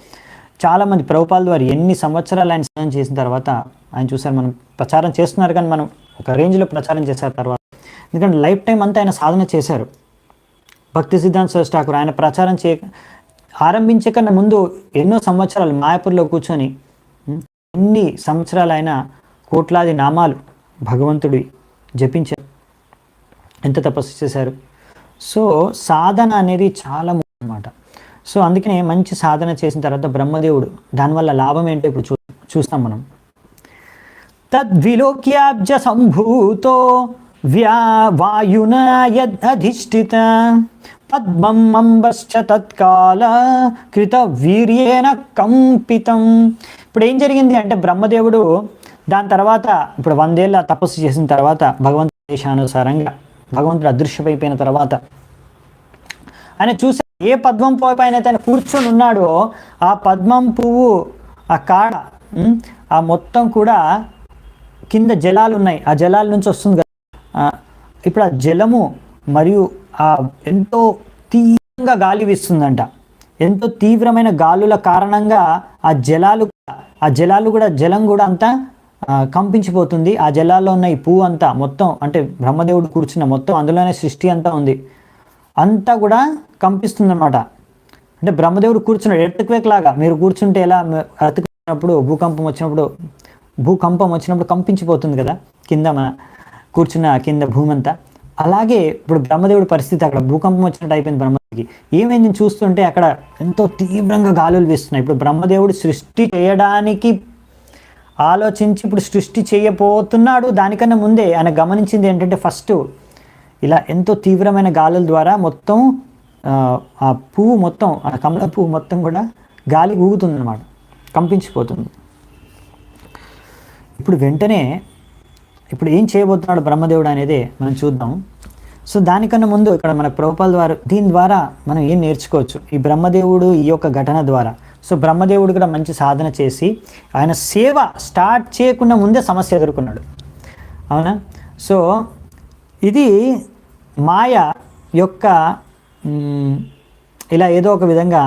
S1: చాలామంది ప్రభుపాల ద్వారా ఎన్ని సంవత్సరాలు ఆయన సాధన చేసిన తర్వాత ఆయన చూసారు, మనం ప్రచారం చేస్తున్నారు కానీ మనం ఒక రేంజ్లో ప్రచారం చేశారు తర్వాత, ఎందుకంటే లైఫ్ టైం అంతా ఆయన సాధన చేశారు. భక్తి సిద్ధాంత సరస్వతి ఠాకూర్ ఆయన ప్రచారం ఆరంభించే కన్నా ముందు ఎన్నో సంవత్సరాలు మాయాపూర్లో కూర్చొని ఎన్ని సంవత్సరాలు ఆయన కోట్లాది నామాలు భగవంతుడి జపించారు, ఎంత తపస్సు చేశారు. సో సాధన అనేది చాలా ముఖ్యం అన్నమాట. సో అందుకనే మంచి సాధన చేసిన తర్వాత బ్రహ్మదేవుడు, దానివల్ల లాభం ఏంటో ఇప్పుడు చూస్తాం మనం. తద్విలోక్యాబ్జ సంభూతో వాయునా యదధిష్ఠిత పద్మం అంబశ్చ తత్కాల కృత వీర్యేన కంపితం. ఇప్పుడు ఏం జరిగింది అంటే బ్రహ్మదేవుడు దాని తర్వాత ఇప్పుడు 100 ఏళ్ళ తపస్సు చేసిన తర్వాత భగవంతుడి ఆదేశానుసారంగా భగవంతుడు అదృశ్యమైపోయిన తర్వాత ఆయన చూసి ఏ పద్మం పైన అయితే ఆయన కూర్చొని ఉన్నాడో ఆ పద్మం పువ్వు, ఆ కాడ, ఆ మొత్తం కూడా కింద జలాలు ఉన్నాయి, ఆ జలాల నుంచి వస్తుంది కదా. ఇప్పుడు ఆ జలము మరియు ఆ ఎంతో తీవ్రంగా గాలి వీస్తుందంట, ఎంతో తీవ్రమైన గాలుల కారణంగా ఆ జలాలు కూడా జలం కూడా అంతా కంపించిపోతుంది. ఆ జలాల్లో ఉన్న ఈ పువ్వు అంతా మొత్తం, అంటే బ్రహ్మదేవుడు కూర్చున్న మొత్తం అందులోనే సృష్టి అంతా ఉంది, అంతా కూడా కంపిస్తుంది అన్నమాట. అంటే బ్రహ్మదేవుడు కూర్చున్నాడు ఎర్త్క్వేక్ లాగా. మీరు కూర్చుంటే ఎలా ఎర్త్క్వేక్ భూకంపం వచ్చినప్పుడు కంపించిపోతుంది కదా కింద మన కూర్చున్న కింద భూమి అంతా. అలాగే ఇప్పుడు బ్రహ్మదేవుడి పరిస్థితి, అక్కడ భూకంపం వచ్చినట్టు అయిపోయింది బ్రహ్మదేవుడికి. ఏమైంది చూస్తుంటే అక్కడ ఎంతో తీవ్రంగా గాలులు వీస్తున్నాయి. ఇప్పుడు బ్రహ్మదేవుడు సృష్టి చేయడానికి ఆలోచించి ఇప్పుడు సృష్టి చేయబోతున్నాడు. దానికన్నా ముందే ఆయన గమనించింది ఏంటంటే, ఫస్ట్ ఇలా ఎంతో తీవ్రమైన గాలుల ద్వారా మొత్తం ఆ పువ్వు మొత్తం, ఆ కమల పువ్వు మొత్తం కూడా గాలి ఊగుతుంది అన్నమాట, కంపించిపోతుంది. ఇప్పుడు వెంటనే ఇప్పుడు ఏం చేయబోతున్నాడు బ్రహ్మదేవుడు అనేది మనం చూద్దాం. సో దానికన్నా ముందు ఇక్కడ మన ప్రభుపాల ద్వారా, దీని ద్వారా మనం ఏం నేర్చుకోవచ్చు ఈ బ్రహ్మదేవుడు ఈ యొక్క ఘటన ద్వారా. సో బ్రహ్మదేవుడు కూడా మంచి సాధన చేసి ఆయన సేవ స్టార్ట్ చేయకుండా ముందే సమస్య ఎదుర్కొన్నాడు, అవునా. సో ఇది మాయ యొక్క ఇలా ఏదో ఒక విధంగా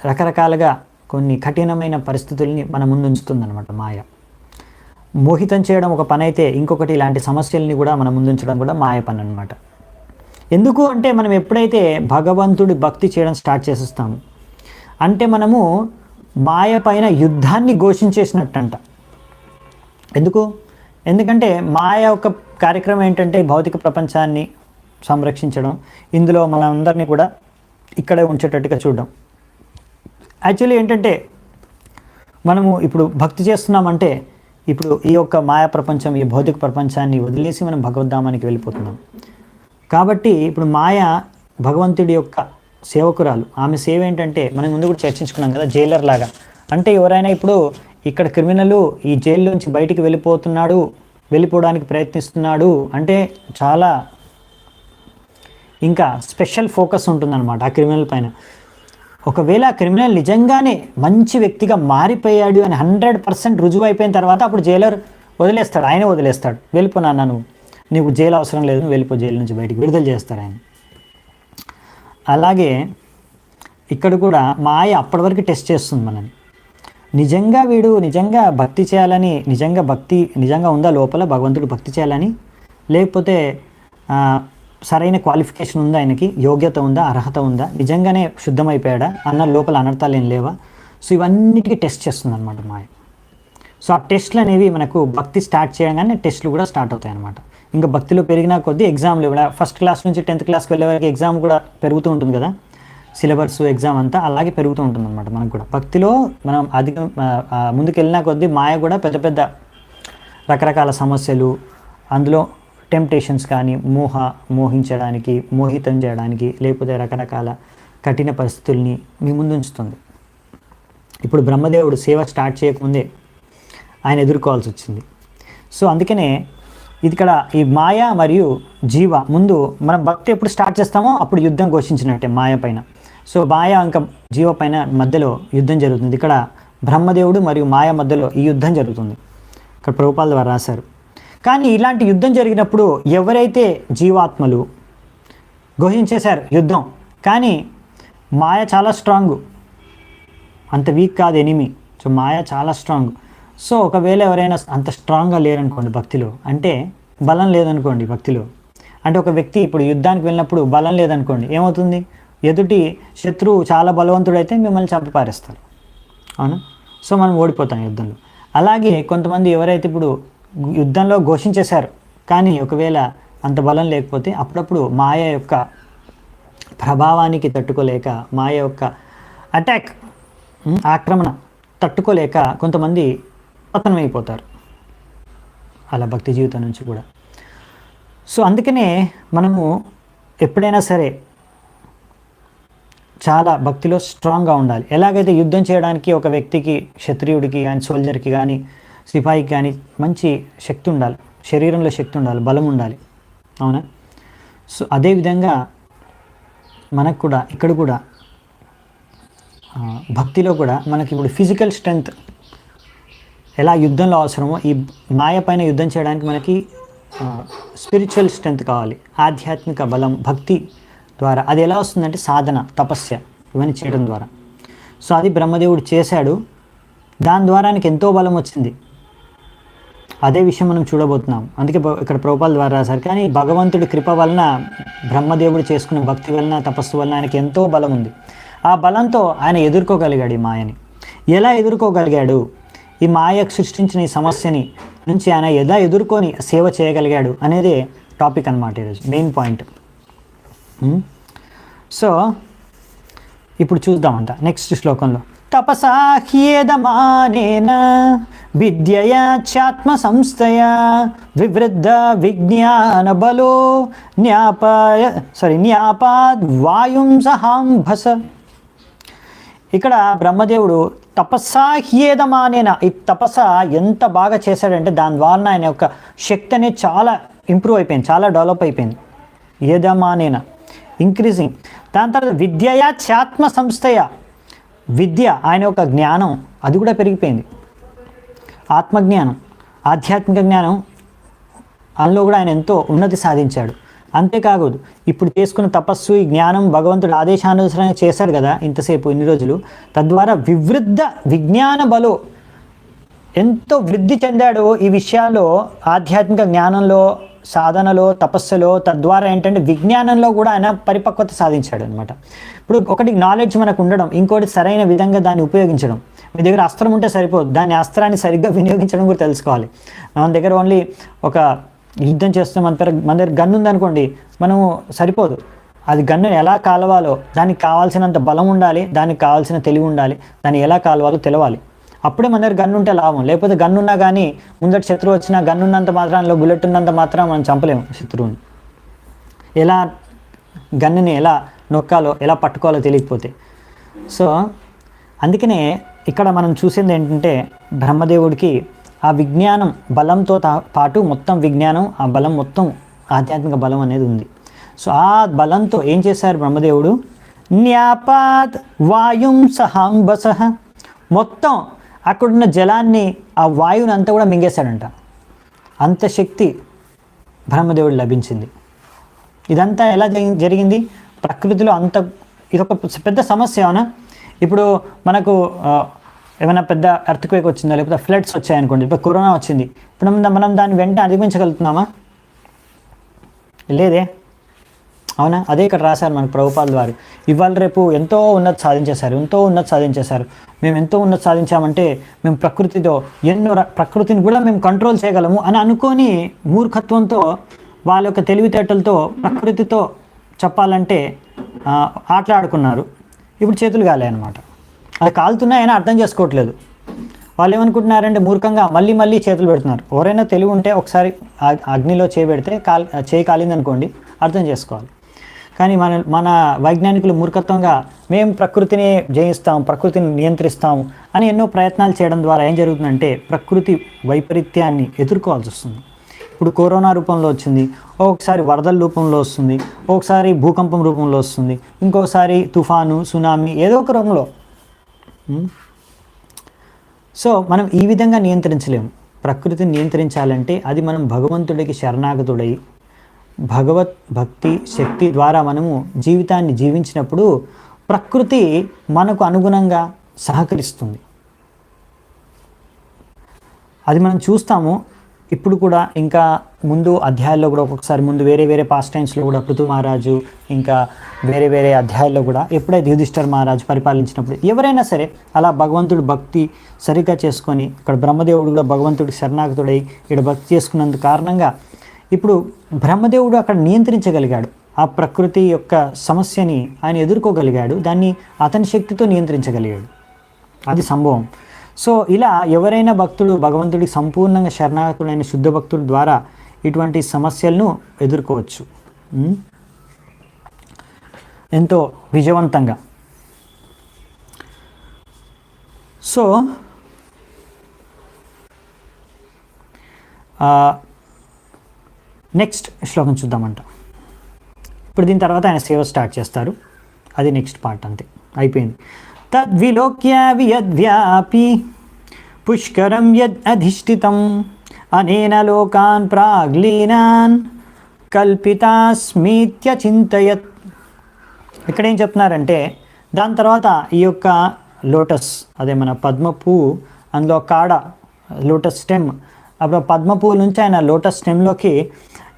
S1: రకరకాలుగా కొన్ని కఠినమైన పరిస్థితుల్ని మన ముందు ఉంచుతుందన్నమాట. మాయ మోహితం చేయడం ఒక పని అయితే, ఇంకొకటి ఇలాంటి సమస్యల్ని కూడా మన ముందుంచడం కూడా మాయ పని అనమాట. ఎందుకు అంటే మనం ఎప్పుడైతే భగవంతుడి భక్తి చేయడం స్టార్ట్ చేసేస్తాము అంటే మనము మాయ పైన యుద్ధాన్ని ఘోషించేసినట్టంట. ఎందుకంటే మాయ యొక్క కార్యక్రమం ఏంటంటే భౌతిక ప్రపంచాన్ని సంరక్షించడం, ఇందులో మనందరినీ కూడా ఇక్కడే ఉంచేటట్టుగా చూడడం. యాక్చువల్లీ ఏంటంటే మనము ఇప్పుడు భక్తి చేస్తున్నామంటే ఇప్పుడు ఈ యొక్క మాయా ప్రపంచం, ఈ భౌతిక ప్రపంచాన్ని వదిలేసి మనం భగవద్ధామానికి వెళ్ళిపోతున్నాం. కాబట్టి ఇప్పుడు మాయ భగవంతుడి యొక్క సేవకురాలు. ఆమె సేవ ఏంటంటే మనం ముందు కూడా చర్చించుకున్నాం కదా, జైలర్ లాగా. అంటే ఎవరైనా ఇప్పుడు ఇక్కడ క్రిమినల్ ఈ జైల్లోంచి బయటికి వెళ్ళిపోవడానికి ప్రయత్నిస్తున్నాడు అంటే చాలా ఇంకా స్పెషల్ ఫోకస్ ఉంటుందన్నమాట ఆ క్రిమినల్ పైన. ఒకవేళ ఆ క్రిమినల్ నిజంగానే మంచి వ్యక్తిగా మారిపోయాడు అని 100% రుజువు అయిపోయిన తర్వాత అప్పుడు జైలర్ వదిలేస్తాడు, ఆయనే వదిలేస్తాడు. వెళ్ళిపోనా నీకు జైలు అవసరం లేదు, నువ్వు వెళ్ళిపో, జైలు నుంచి బయటికి విడుదల చేస్తారు ఆయన. అలాగే ఇక్కడ కూడా మాయ అప్పటి వరకు టెస్ట్ చేస్తుంది మనని. వీడు నిజంగా భక్తి చేయాలని, నిజంగా ఉందా లోపల భగవంతుడు భక్తి చేయాలని, లేకపోతే సరైన క్వాలిఫికేషన్ ఉందా, ఆయనకి యోగ్యత ఉందా, అర్హత ఉందా, నిజంగానే శుద్ధమైపోయాడా అన్న లోపల అనర్థాలు ఏం లేవా. సో ఇవన్నిటికీ టెస్ట్ చేస్తుంది అనమాట మాయ. సో ఆ టెస్ట్లు అనేవి మనకు భక్తి స్టార్ట్ చేయగానే టెస్ట్లు కూడా స్టార్ట్ అవుతాయి అనమాట. ఇంకా భక్తిలో పెరిగినా కొద్దీ ఎగ్జామ్లు కూడా ఫస్ట్ క్లాస్ నుంచి 10th క్లాస్కి వెళ్ళే వరకు ఎగ్జామ్ కూడా పెరుగుతూ ఉంటుంది కదా, సిలబస్ ఎగ్జామ్ అంతా అలాగే పెరుగుతూ ఉంటుంది అనమాట. మనకు కూడా భక్తిలో మనం ముందుకు వెళ్ళినా కొద్దీ మాయ కూడా పెద్ద రకరకాల సమస్యలు, అందులో టెంప్టేషన్స్ కానీ మోహించడానికి, మోహితం చేయడానికి, లేకపోతే రకరకాల కఠిన పరిస్థితుల్ని మీ ముందు ఉంచుతుంది. ఇప్పుడు బ్రహ్మదేవుడు సేవ స్టార్ట్ చేయకముందే ఆయన ఎదుర్కోవాల్సి వచ్చింది. సో అందుకనే ఇక్కడ ఈ మాయ మరియు జీవ ముందు మనం భక్తి ఎప్పుడు స్టార్ట్ చేస్తామో అప్పుడు యుద్ధం ఘోషించినట్టే మాయ పైన. సో మాయ ఇంకా జీవ పైన మధ్యలో యుద్ధం జరుగుతుంది. ఇక్కడ బ్రహ్మదేవుడు మరియు మాయ మధ్యలో ఈ యుద్ధం జరుగుతుంది. ఇక్కడ ప్రభుపాల ద్వారా రాశారు. కానీ ఇలాంటి యుద్ధం జరిగినప్పుడు ఎవరైతే జీవాత్మలు ఘోషించేశారు యుద్ధం, కానీ మాయ చాలా స్ట్రాంగ్, అంత వీక్ కాదు ఎనిమి. సో మాయ చాలా స్ట్రాంగ్. సో ఒకవేళ ఎవరైనా అంత స్ట్రాంగ్గా లేరనుకోండి భక్తిలో, అంటే బలం లేదనుకోండి భక్తిలో, అంటే ఒక వ్యక్తి ఇప్పుడు యుద్ధానికి వెళ్ళినప్పుడు బలం లేదనుకోండి, ఏమవుతుంది, ఎదుటి శత్రువు చాలా బలవంతుడైతే మిమ్మల్ని చంపిపారేస్తారు, అవునా. సో మనం ఓడిపోతాం యుద్ధంలో. అలాగే కొంతమంది ఎవరైతే ఇప్పుడు యుద్ధంలో ఘోషించేశారు కానీ ఒకవేళ అంత బలం లేకపోతే అప్పుడప్పుడు మాయ యొక్క ప్రభావానికి తట్టుకోలేక, మాయ యొక్క అటాక్, ఆక్రమణ తట్టుకోలేక కొంతమంది పతనమైపోతారు అలా భక్తి జీవితం నుంచి కూడా. సో అందుకనే మనము ఎప్పుడైనా సరే చాలా భక్తిలో స్ట్రాంగ్గా ఉండాలి. ఎలాగైతే యుద్ధం చేయడానికి ఒక వ్యక్తికి, క్షత్రియుడికి కానీ, సోల్జర్కి కానీ, సిపాయికి కానీ మంచి శక్తి ఉండాలి, శరీరంలో శక్తి ఉండాలి, బలం ఉండాలి, అవునా. సో అదేవిధంగా మనకు కూడా ఇక్కడ కూడా భక్తిలో కూడా మనకి ఇప్పుడు ఫిజికల్ స్ట్రెంగ్త్ ఎలా యుద్ధంలో అవసరమో, ఈ మాయ పైన యుద్ధం చేయడానికి మనకి స్పిరిచువల్ స్ట్రెంగ్త్ కావాలి, ఆధ్యాత్మిక బలం భక్తి ద్వారా. అది ఎలా వస్తుందంటే సాధన, తపస్య, ఇవన్నీ చేయడం ద్వారా. సో అది బ్రహ్మదేవుడు చేశాడు, దాని ద్వారా ఆయనకి ఎంతో బలం వచ్చింది. అదే విషయం మనం చూడబోతున్నాం. అందుకే ఇక్కడ ప్రభుపాల ద్వారా రాశారు. కానీ భగవంతుడి కృప వలన, బ్రహ్మదేవుడు చేసుకున్న భక్తి వలన, తపస్సు వలన ఆయనకి ఎంతో బలం ఉంది. ఆ బలంతో ఆయన ఎదుర్కోగలిగాడు ఈ మాయని. ఎలా ఎదుర్కోగలిగాడు, ఈ మాయ సృష్టించిన ఈ సమస్యని నుంచి ఆయన ఎలా ఎదుర్కొని సేవ చేయగలిగాడు అనేదే టాపిక్ అన్నమాట ఈరోజు, మెయిన్ పాయింట్. సో ఇప్పుడు చూద్దామంట నెక్స్ట్ శ్లోకంలో. తపసా హ్యేదమానేన విద్యయా చాత్మ సంస్థయా వివృద్ధ విజ్ఞాన బలో న్యాపాద్ వాయుం సహాంభస. ఇక్కడ బ్రహ్మదేవుడు తపస్సా హ్యేదమానేన, ఈ తపస్స ఎంత బాగా చేశాడంటే దాని ద్వారా ఆయన యొక్క శక్తి అనేది చాలా ఇంప్రూవ్ అయిపోయింది, చాలా డెవలప్ అయిపోయింది. ఏదమానేన ఇంక్రీజింగ్. దాని తర్వాత విద్యయా చాత్మ సంస్థయ, విద్య ఆయన యొక్క జ్ఞానం అది కూడా పెరిగిపోయింది. ఆత్మజ్ఞానం, ఆధ్యాత్మిక జ్ఞానం, అందులో కూడా ఆయన ఎంతో ఉన్నతి సాధించాడు. అంతేకాదు ఇప్పుడు చేసుకున్న తపస్సు, ఈ జ్ఞానం భగవంతుడు ఆదేశానుసారంగా చేశాడు కదా ఇంతసేపు ఇన్ని రోజులు, తద్వారా వివృద్ధ విజ్ఞాన బలో, ఎంతో వృద్ధి చెందాడు ఈ విషయాల్లో, ఆధ్యాత్మిక జ్ఞానంలో, సాధనలో, తపస్సులో. తద్వారా ఏంటంటే విజ్ఞానంలో కూడా ఆయన పరిపక్వత సాధించాడు అనమాట. ఇప్పుడు ఒకటి నాలెడ్జ్ మనకు ఉండడం, ఇంకోటి సరైన విధంగా దాన్ని ఉపయోగించడం. మీ దగ్గర అస్త్రం ఉంటే సరిపోదు, దాని అస్త్రాన్ని సరిగ్గా వినియోగించడం కూడా తెలుసుకోవాలి. మన దగ్గర ఓన్లీ ఒక యుద్ధం చేస్తే మన దగ్గర గన్ను ఉందనుకోండి, మనము సరిపోదు. అది గన్నుని ఎలా కాలవాలో, దానికి కావాల్సినంత బలం ఉండాలి, దానికి కావాల్సిన తెలివి ఉండాలి, దాన్ని ఎలా కాలవాలో తెలవాలి. అప్పుడే మన దగ్గర గన్ను ఉంటే లాభం. లేకపోతే గన్ను ఉన్నా కానీ ముందట శత్రువు వచ్చినా గన్ను ఉన్నంత మాత్రంలో, బుల్లెట్ ఉన్నంత మాత్రం మనం చంపలేము శత్రువుని. ఎలా గన్నుని ఎలా నొక్కాలో ఎలా పట్టుకోవాలో తెలియకపోతే. సో అందుకనే ఇక్కడ మనం చూసింది ఏంటంటే బ్రహ్మదేవుడికి ఆ విజ్ఞానం బలంతో పాటు మొత్తం విజ్ఞానం, ఆ బలం మొత్తం ఆధ్యాత్మిక బలం అనేది ఉంది. సో ఆ బలంతో ఏం చేశారు బ్రహ్మదేవుడు, న్యాపాత్ వాయుం సహాంబస, మొత్తం అక్కడున్న జలాన్ని, ఆ వాయువుని అంతా కూడా మింగేశాడంట. అంత శక్తి బ్రహ్మదేవుడు లభించింది. ఇదంతా ఎలా జరిగింది, ప్రకృతిలో అంత, ఇదొక పెద్ద సమస్య అవునా. ఇప్పుడు మనకు ఏమైనా పెద్ద ఎర్త్క్వేక్ వచ్చిందా, లేకపోతే ఫ్లడ్స్ వచ్చాయనుకోండి, ఇప్పుడు కరోనా వచ్చింది, ఇప్పుడు మనం దాన్ని వెంటనే అధిగమించగలుగుతున్నామా, లేదే, అవునా. అదే ఇక్కడ రాశారు మనకు ప్రభుపాదుల వారు, ఇవాళ రేపు ఎంతో ఉన్నతి సాధించేశారు. మేము ఎంతో ఉన్నతి సాధించామంటే మేము ప్రకృతితో ప్రకృతిని కూడా మేము కంట్రోల్ చేయగలము అని అనుకొని మూర్ఖత్వంతో వాళ్ళ యొక్క తెలివితేటలతో ప్రకృతితో చెప్పాలంటే ఆటలాడుకున్నారు. ఇప్పుడు చేతులు కాలే అనమాట. అది కాలుతున్నాయని అర్థం చేసుకోవట్లేదు. వాళ్ళు ఏమనుకుంటున్నారంటే మూర్ఖంగా మళ్ళీ చేతులు పెడుతున్నారు. ఎవరైనా తెలివి ఉంటే ఒకసారి అగ్నిలో చేయబెడితే చేయి కాలిందనుకోండి అర్థం చేసుకోవాలి. కానీ మన వైజ్ఞానికులు మూర్ఖత్వంగా మేము ప్రకృతిని జయిస్తాం, ప్రకృతిని నియంత్రిస్తాము అని ఎన్నో ప్రయత్నాలు చేయడం ద్వారా ఏం జరుగుతుందంటే ప్రకృతి వైపరీత్యాన్ని ఎదుర్కోవాల్సి వస్తుంది. ఇప్పుడు కరోనా రూపంలో వచ్చింది, ఒకసారి వరదల రూపంలో వస్తుంది, ఒకసారి భూకంపం రూపంలో వస్తుంది, ఇంకోసారి తుఫాను, సునామీ, ఏదో ఒక రూపంలో. సో మనం ఈ విధంగా నియంత్రించలేము. ప్రకృతిని నియంత్రించాలంటే అది మనం భగవంతుడికి శరణాగతుడై భగవత్ భక్తి శక్తి ద్వారా మనము జీవితాన్ని జీవించినప్పుడు ప్రకృతి మనకు అనుగుణంగా సహకరిస్తుంది. అది మనం చూస్తాము. ఇప్పుడు కూడా ఇంకా ముందు అధ్యాయాల్లో కూడా ఒక్కొక్కసారి ముందు వేరే పాస్ట్ టైమ్స్లో కూడా పృథు మహారాజు, ఇంకా వేరే అధ్యాయాల్లో కూడా ఎప్పుడైతే యుధిష్ఠిర మహారాజు పరిపాలించినప్పుడు ఎవరైనా సరే అలా భగవంతుడు భక్తి సరిగ్గా చేసుకొని, ఇక్కడ బ్రహ్మదేవుడు కూడా భగవంతుడికి శరణాగతుడై ఇక్కడ భక్తి చేసుకున్నందుకు కారణంగా ఇప్పుడు బ్రహ్మదేవుడు అక్కడ నియంత్రించగలిగాడు. ఆ ప్రకృతి యొక్క సమస్యని ఆయన ఎదుర్కోగలిగాడు, దాన్ని అతని శక్తితో నియంత్రించగలిగాడు. అది సంభవం. సో ఇలా ఎవరైనా భక్తుడు భగవంతుడికి సంపూర్ణంగా శరణాగతుడైన శుద్ధ భక్తుల ద్వారా ఇటువంటి సమస్యలను ఎదుర్కోవచ్చు ఎంతో విజయవంతంగా. సో నెక్స్ట్ శ్లోకం చూద్దామంట. ఇప్పుడు దీని తర్వాత ఆయన సేవ స్టార్ట్ చేస్తారు. అది నెక్స్ట్ పార్ట్, అంతే అయిపోయింది. తద్విలోక్య వియద్వ్యాపి పుష్కరం యద్ అధిష్ఠితం అనేన లోకాన్ ప్రాగ్లీనాన్ కల్పితాస్మిత్యచింతయత్. ఇక్కడ ఏం చెప్తున్నారంటే దాని తర్వాత ఈ యొక్క లోటస్, అదే మన పద్మ పువ్వు, అందులో కాడ లోటస్ స్టెమ్, అప్పుడు పద్మ పువ్వు నుంచి ఆయన లోటస్ స్టెమ్లోకి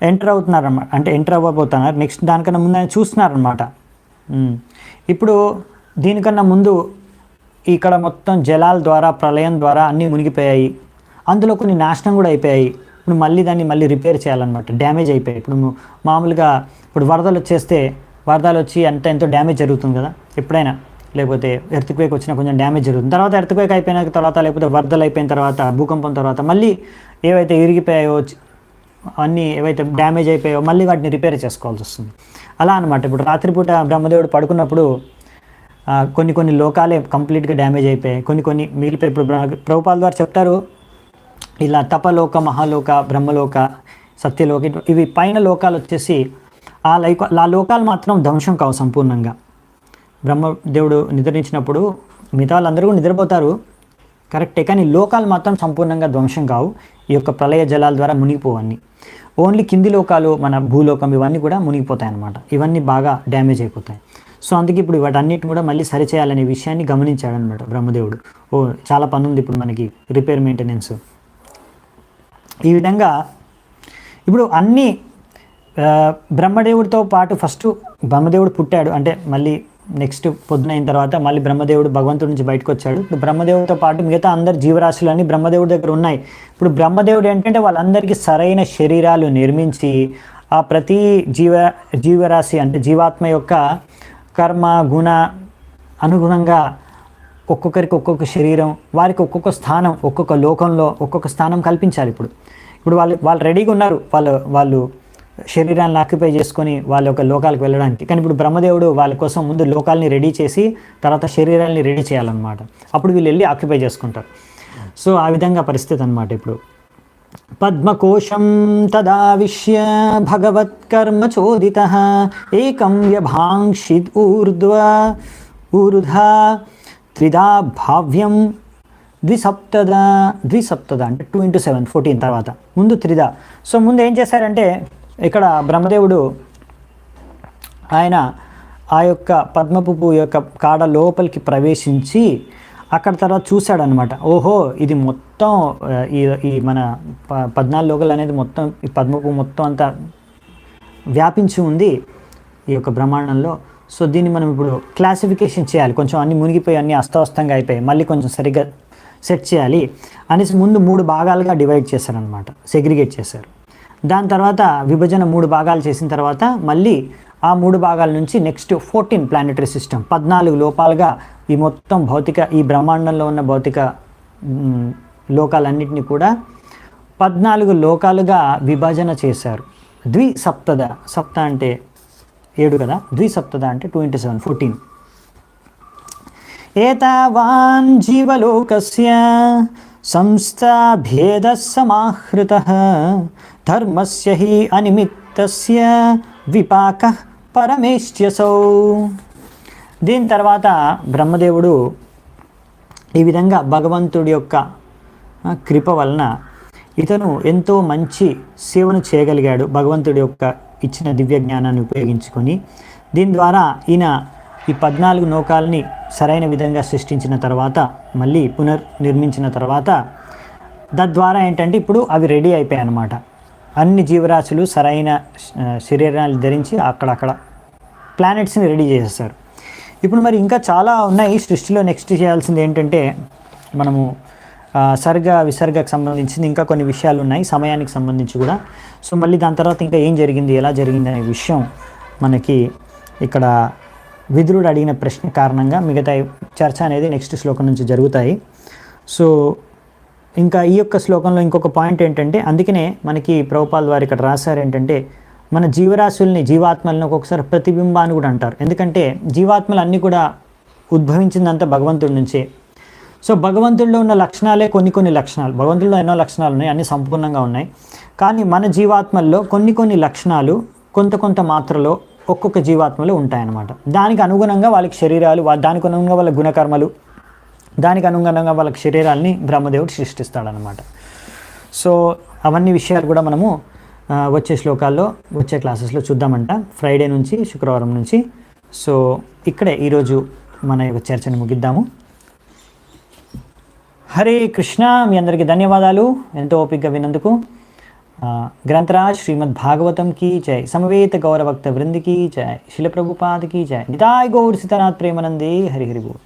S1: ఎంటర్ అవుతున్నారన్నమాట, అంటే ఎంటర్ అవ్వబోతున్నారు. నెక్స్ట్ దానికన్నా ముందు ఆయన చూస్తున్నారనమాట. ఇప్పుడు దీనికన్నా ముందు ఇక్కడ మొత్తం జలాల ద్వారా ప్రళయం ద్వారా అన్నీ మునిగిపోయాయి, అందులో కొన్ని నాశనం కూడా అయిపోయాయి. ఇప్పుడు దాన్ని రిపేర్ చేయాలన్నమాట, డ్యామేజ్ అయిపోయాయి. ఇప్పుడు మామూలుగా ఇప్పుడు వరదలు వచ్చి ఎంతో డ్యామేజ్ జరుగుతుంది కదా ఎప్పుడైనా, లేకపోతే ఎర్త్క్వేక్ వచ్చినా కొంచెం డ్యామేజ్ జరుగుతుంది. తర్వాత ఎర్త్క్వేక్ అయిపోయిన తర్వాత, లేకపోతే వరదలు అయిపోయిన తర్వాత, భూకంపం తర్వాత మళ్ళీ ఏవైతే ఇరిగిపోయాయో, అన్నీ ఏవైతే డ్యామేజ్ అయిపోయాయో మళ్ళీ వాటిని రిపేర్ చేసుకోవాల్సి వస్తుంది. అలా అనమాట. ఇప్పుడు రాత్రిపూట బ్రహ్మదేవుడు పడుకున్నప్పుడు కొన్ని లోకాలే కంప్లీట్గా డ్యామేజ్ అయిపోయాయి, కొన్ని మిగిలిపోయి. ఇప్పుడు ప్రభుపాదుల వారు చెప్తారు ఇలా తపలోక, మహాలోక, బ్రహ్మలోక, సత్యలోక, ఇవి పైన లోకాలు వచ్చేసి ఆ లోకాలు మాత్రం ధ్వంసం కావు సంపూర్ణంగా. బ్రహ్మదేవుడు నిద్రించినప్పుడు మిగతా వాళ్ళందరూ కూడా నిద్రపోతారు కరెక్టే, కానీ లోకాలు మాత్రం సంపూర్ణంగా ధ్వంసం కావు. ఈ యొక్క ప్రళయ జలాల ద్వారా మునిగిపోవన్నీ. ఓన్లీ కింది లోకాలు, మన భూలోకం, ఇవన్నీ కూడా మునిగిపోతాయి అన్నమాట. ఇవన్నీ బాగా డ్యామేజ్ అయిపోతాయి. సో అందుకే ఇప్పుడు వాటన్నిటిని కూడా మళ్ళీ సరిచేయాలనే విషయాన్ని గమనించాడనమాట బ్రహ్మదేవుడు. చాలా పని ఉంది ఇప్పుడు మనకి, రిపేర్ మెయింటెనెన్స్. ఈ విధంగా ఇప్పుడు అన్నీ బ్రహ్మదేవుడితో పాటు ఫస్ట్ బ్రహ్మదేవుడు పుట్టాడు, అంటే మళ్ళీ నెక్స్ట్ పొద్దునైన తర్వాత మళ్ళీ బ్రహ్మదేవుడు భగవంతుడి నుంచి బయటకు వచ్చాడు. ఇప్పుడు బ్రహ్మదేవుడితో పాటు మిగతా అందరు జీవరాశులన్నీ బ్రహ్మదేవుడి దగ్గర ఉన్నాయి. ఇప్పుడు బ్రహ్మదేవుడు ఏంటంటే వాళ్ళందరికీ సరైన శరీరాలు నిర్మించి ఆ ప్రతి జీవరాశి అంటే జీవాత్మ యొక్క కర్మ గుణ అనుగుణంగా ఒక్కొక్కరికి ఒక్కొక్క శరీరం, వారికి ఒక్కొక్క స్థానం, ఒక్కొక్క లోకంలో ఒక్కొక్క స్థానం కల్పించాలి. ఇప్పుడు వాళ్ళు రెడీగా ఉన్నారు. వాళ్ళు శరీరాన్ని ఆక్యుపై చేసుకొని వాళ్ళ యొక్క లోకాలకు వెళ్ళడానికి. కానీ ఇప్పుడు బ్రహ్మదేవుడు వాళ్ళ కోసం ముందు లోకాలని రెడీ చేసి తర్వాత శరీరాన్ని రెడీ చేయాలన్నమాట. అప్పుడు వీళ్ళు వెళ్ళి ఆక్యుపై చేసుకుంటారు. సో ఆ విధంగా పరిస్థితి అన్నమాట. ఇప్పుడు పద్మకోశం తదావిశ్య భగవత్కర్మ చోదితః ఏకం వ్యభాంక్షిత్ ఊర్ధ్వ త్రిదా భావ్యం ద్విసప్తద అంటే 2 into 7 14 తర్వాత ముందు త్రిదా. సో ముందు ఏం చేశారంటే ఇక్కడ బ్రహ్మదేవుడు ఆయన ఆ యొక్క పద్మపు పువ్వు యొక్క కాడ లోపలికి ప్రవేశించి అక్కడ తర్వాత చూశాడనమాట. ఓహో ఇది మొత్తం ఈ మన 14 లోకలు అనేది మొత్తం ఈ పద్మపు మొత్తం అంతా వ్యాపించి ఉంది ఈ యొక్క బ్రహ్మాండంలో. సో దీన్ని మనం ఇప్పుడు క్లాసిఫికేషన్ చేయాలి. కొంచెం అన్ని మునిగిపోయి అన్ని అస్తవ్యస్తంగా అయిపోయి మళ్ళీ కొంచెం సరిగ్గా సెట్ చేయాలి అనేసి ముందు 3 భాగాలుగా డివైడ్ చేశారనమాట, సెగ్రిగేట్ చేశారు. దాని తర్వాత విభజన 3 భాగాలు చేసిన తర్వాత మళ్ళీ ఆ 3 భాగాల నుంచి నెక్స్ట్ 14 ప్లానెటరీ సిస్టమ్ 14 లోపాలుగా ఈ మొత్తం భౌతిక ఈ బ్రహ్మాండంలో ఉన్న భౌతిక లోకాలన్నింటినీ కూడా 14 లోకాలుగా విభజన చేశారు. ద్విసప్తద, సప్త అంటే 7 కదా, ద్విసప్తద అంటే 2 into 7 14. ఏతావాన్ జీవలోకస్య సంస్థాభేద సమాహృతః ధర్మస్య హి అనిమిత్తస్య విపాకః పరమేష్ట్యసౌ. దీని తర్వాత బ్రహ్మదేవుడు ఈ విధంగా భగవంతుడి యొక్క కృప వలన ఇతను ఎంతో మంచి సేవను చేయగలిగాడు. భగవంతుడి యొక్క ఇచ్చిన దివ్య జ్ఞానాన్ని ఉపయోగించుకొని దీని ద్వారా ఈయన ఈ 14 లోకాలని సరైన విధంగా సృష్టించిన తర్వాత మళ్ళీ పునర్నిర్మించిన తర్వాత తద్వారా ఏంటంటే ఇప్పుడు అవి రెడీ అయిపోయాయి అన్నమాట. అన్ని జీవరాశులు సరైన శరీరాలు ధరించి అక్కడక్కడ ప్లానెట్స్ని రెడీ చేసేస్తారు. ఇప్పుడు మరి ఇంకా చాలా ఉన్నాయి సృష్టిలో. నెక్స్ట్ చేయాల్సింది ఏంటంటే మనము సర్గ విసర్గకు సంబంధించింది ఇంకా కొన్ని విషయాలు ఉన్నాయి, సమయానికి సంబంధించి కూడా. సో మళ్ళీ దాని తర్వాత ఇంకా ఏం జరిగింది, ఎలా జరిగింది అనే విషయం మనకి ఇక్కడ విదురుడు అడిగిన ప్రశ్న కారణంగా మిగతా చర్చ అనేది నెక్స్ట్ శ్లోకం నుంచి జరుగుతాయి. సో ఇంకా ఈ యొక్క శ్లోకంలో ఇంకొక పాయింట్ ఏంటంటే, అందుకనే మనకి ప్రభుపాల్ వారు ఇక్కడ రాశారు ఏంటంటే, మన జీవరాశుల్ని జీవాత్మలను ఒక్కొక్కసారి ప్రతిబింబాన్ని కూడా అంటారు. ఎందుకంటే జీవాత్మలు అన్నీ కూడా ఉద్భవించిందంతా భగవంతుడి నుంచే. సో భగవంతుడిలో ఉన్న లక్షణాలే కొన్ని లక్షణాలు, భగవంతుడిలో ఎన్నో లక్షణాలు ఉన్నాయి, అన్నీ సంపూర్ణంగా ఉన్నాయి. కానీ మన జీవాత్మల్లో కొన్ని లక్షణాలు కొంత మాత్రలో ఒక్కొక్క జీవాత్మలో ఉంటాయన్నమాట. దానికి అనుగుణంగా వాళ్ళకి శరీరాలు, దానికి అనుగుణంగా వాళ్ళ గుణకర్మలు, దానికి అనుగుణంగా వాళ్ళకి శరీరాల్ని బ్రహ్మదేవుడు సృష్టిస్తాడనమాట. సో అవన్నీ విషయాలు కూడా మనము వచ్చే శ్లోకాల్లో వచ్చే క్లాసెస్లో చూద్దామంట, ఫ్రైడే నుంచి శుక్రవారం నుంచి. సో ఇక్కడే ఈరోజు మన యొక్క చర్చను ముగిద్దాము. హరే కృష్ణ. మీ అందరికీ ధన్యవాదాలు ఎంతో ఓపికగా విన్నందుకు. గ్రంథరాజ్ శ్రీమద్ భాగవతం की जय, समवेत गौरभक्त वृंद की जय, शिल प्रभुपाद की जय, निताय गौर सीतानाथ प्रेमानंदे हरि हरि बोल.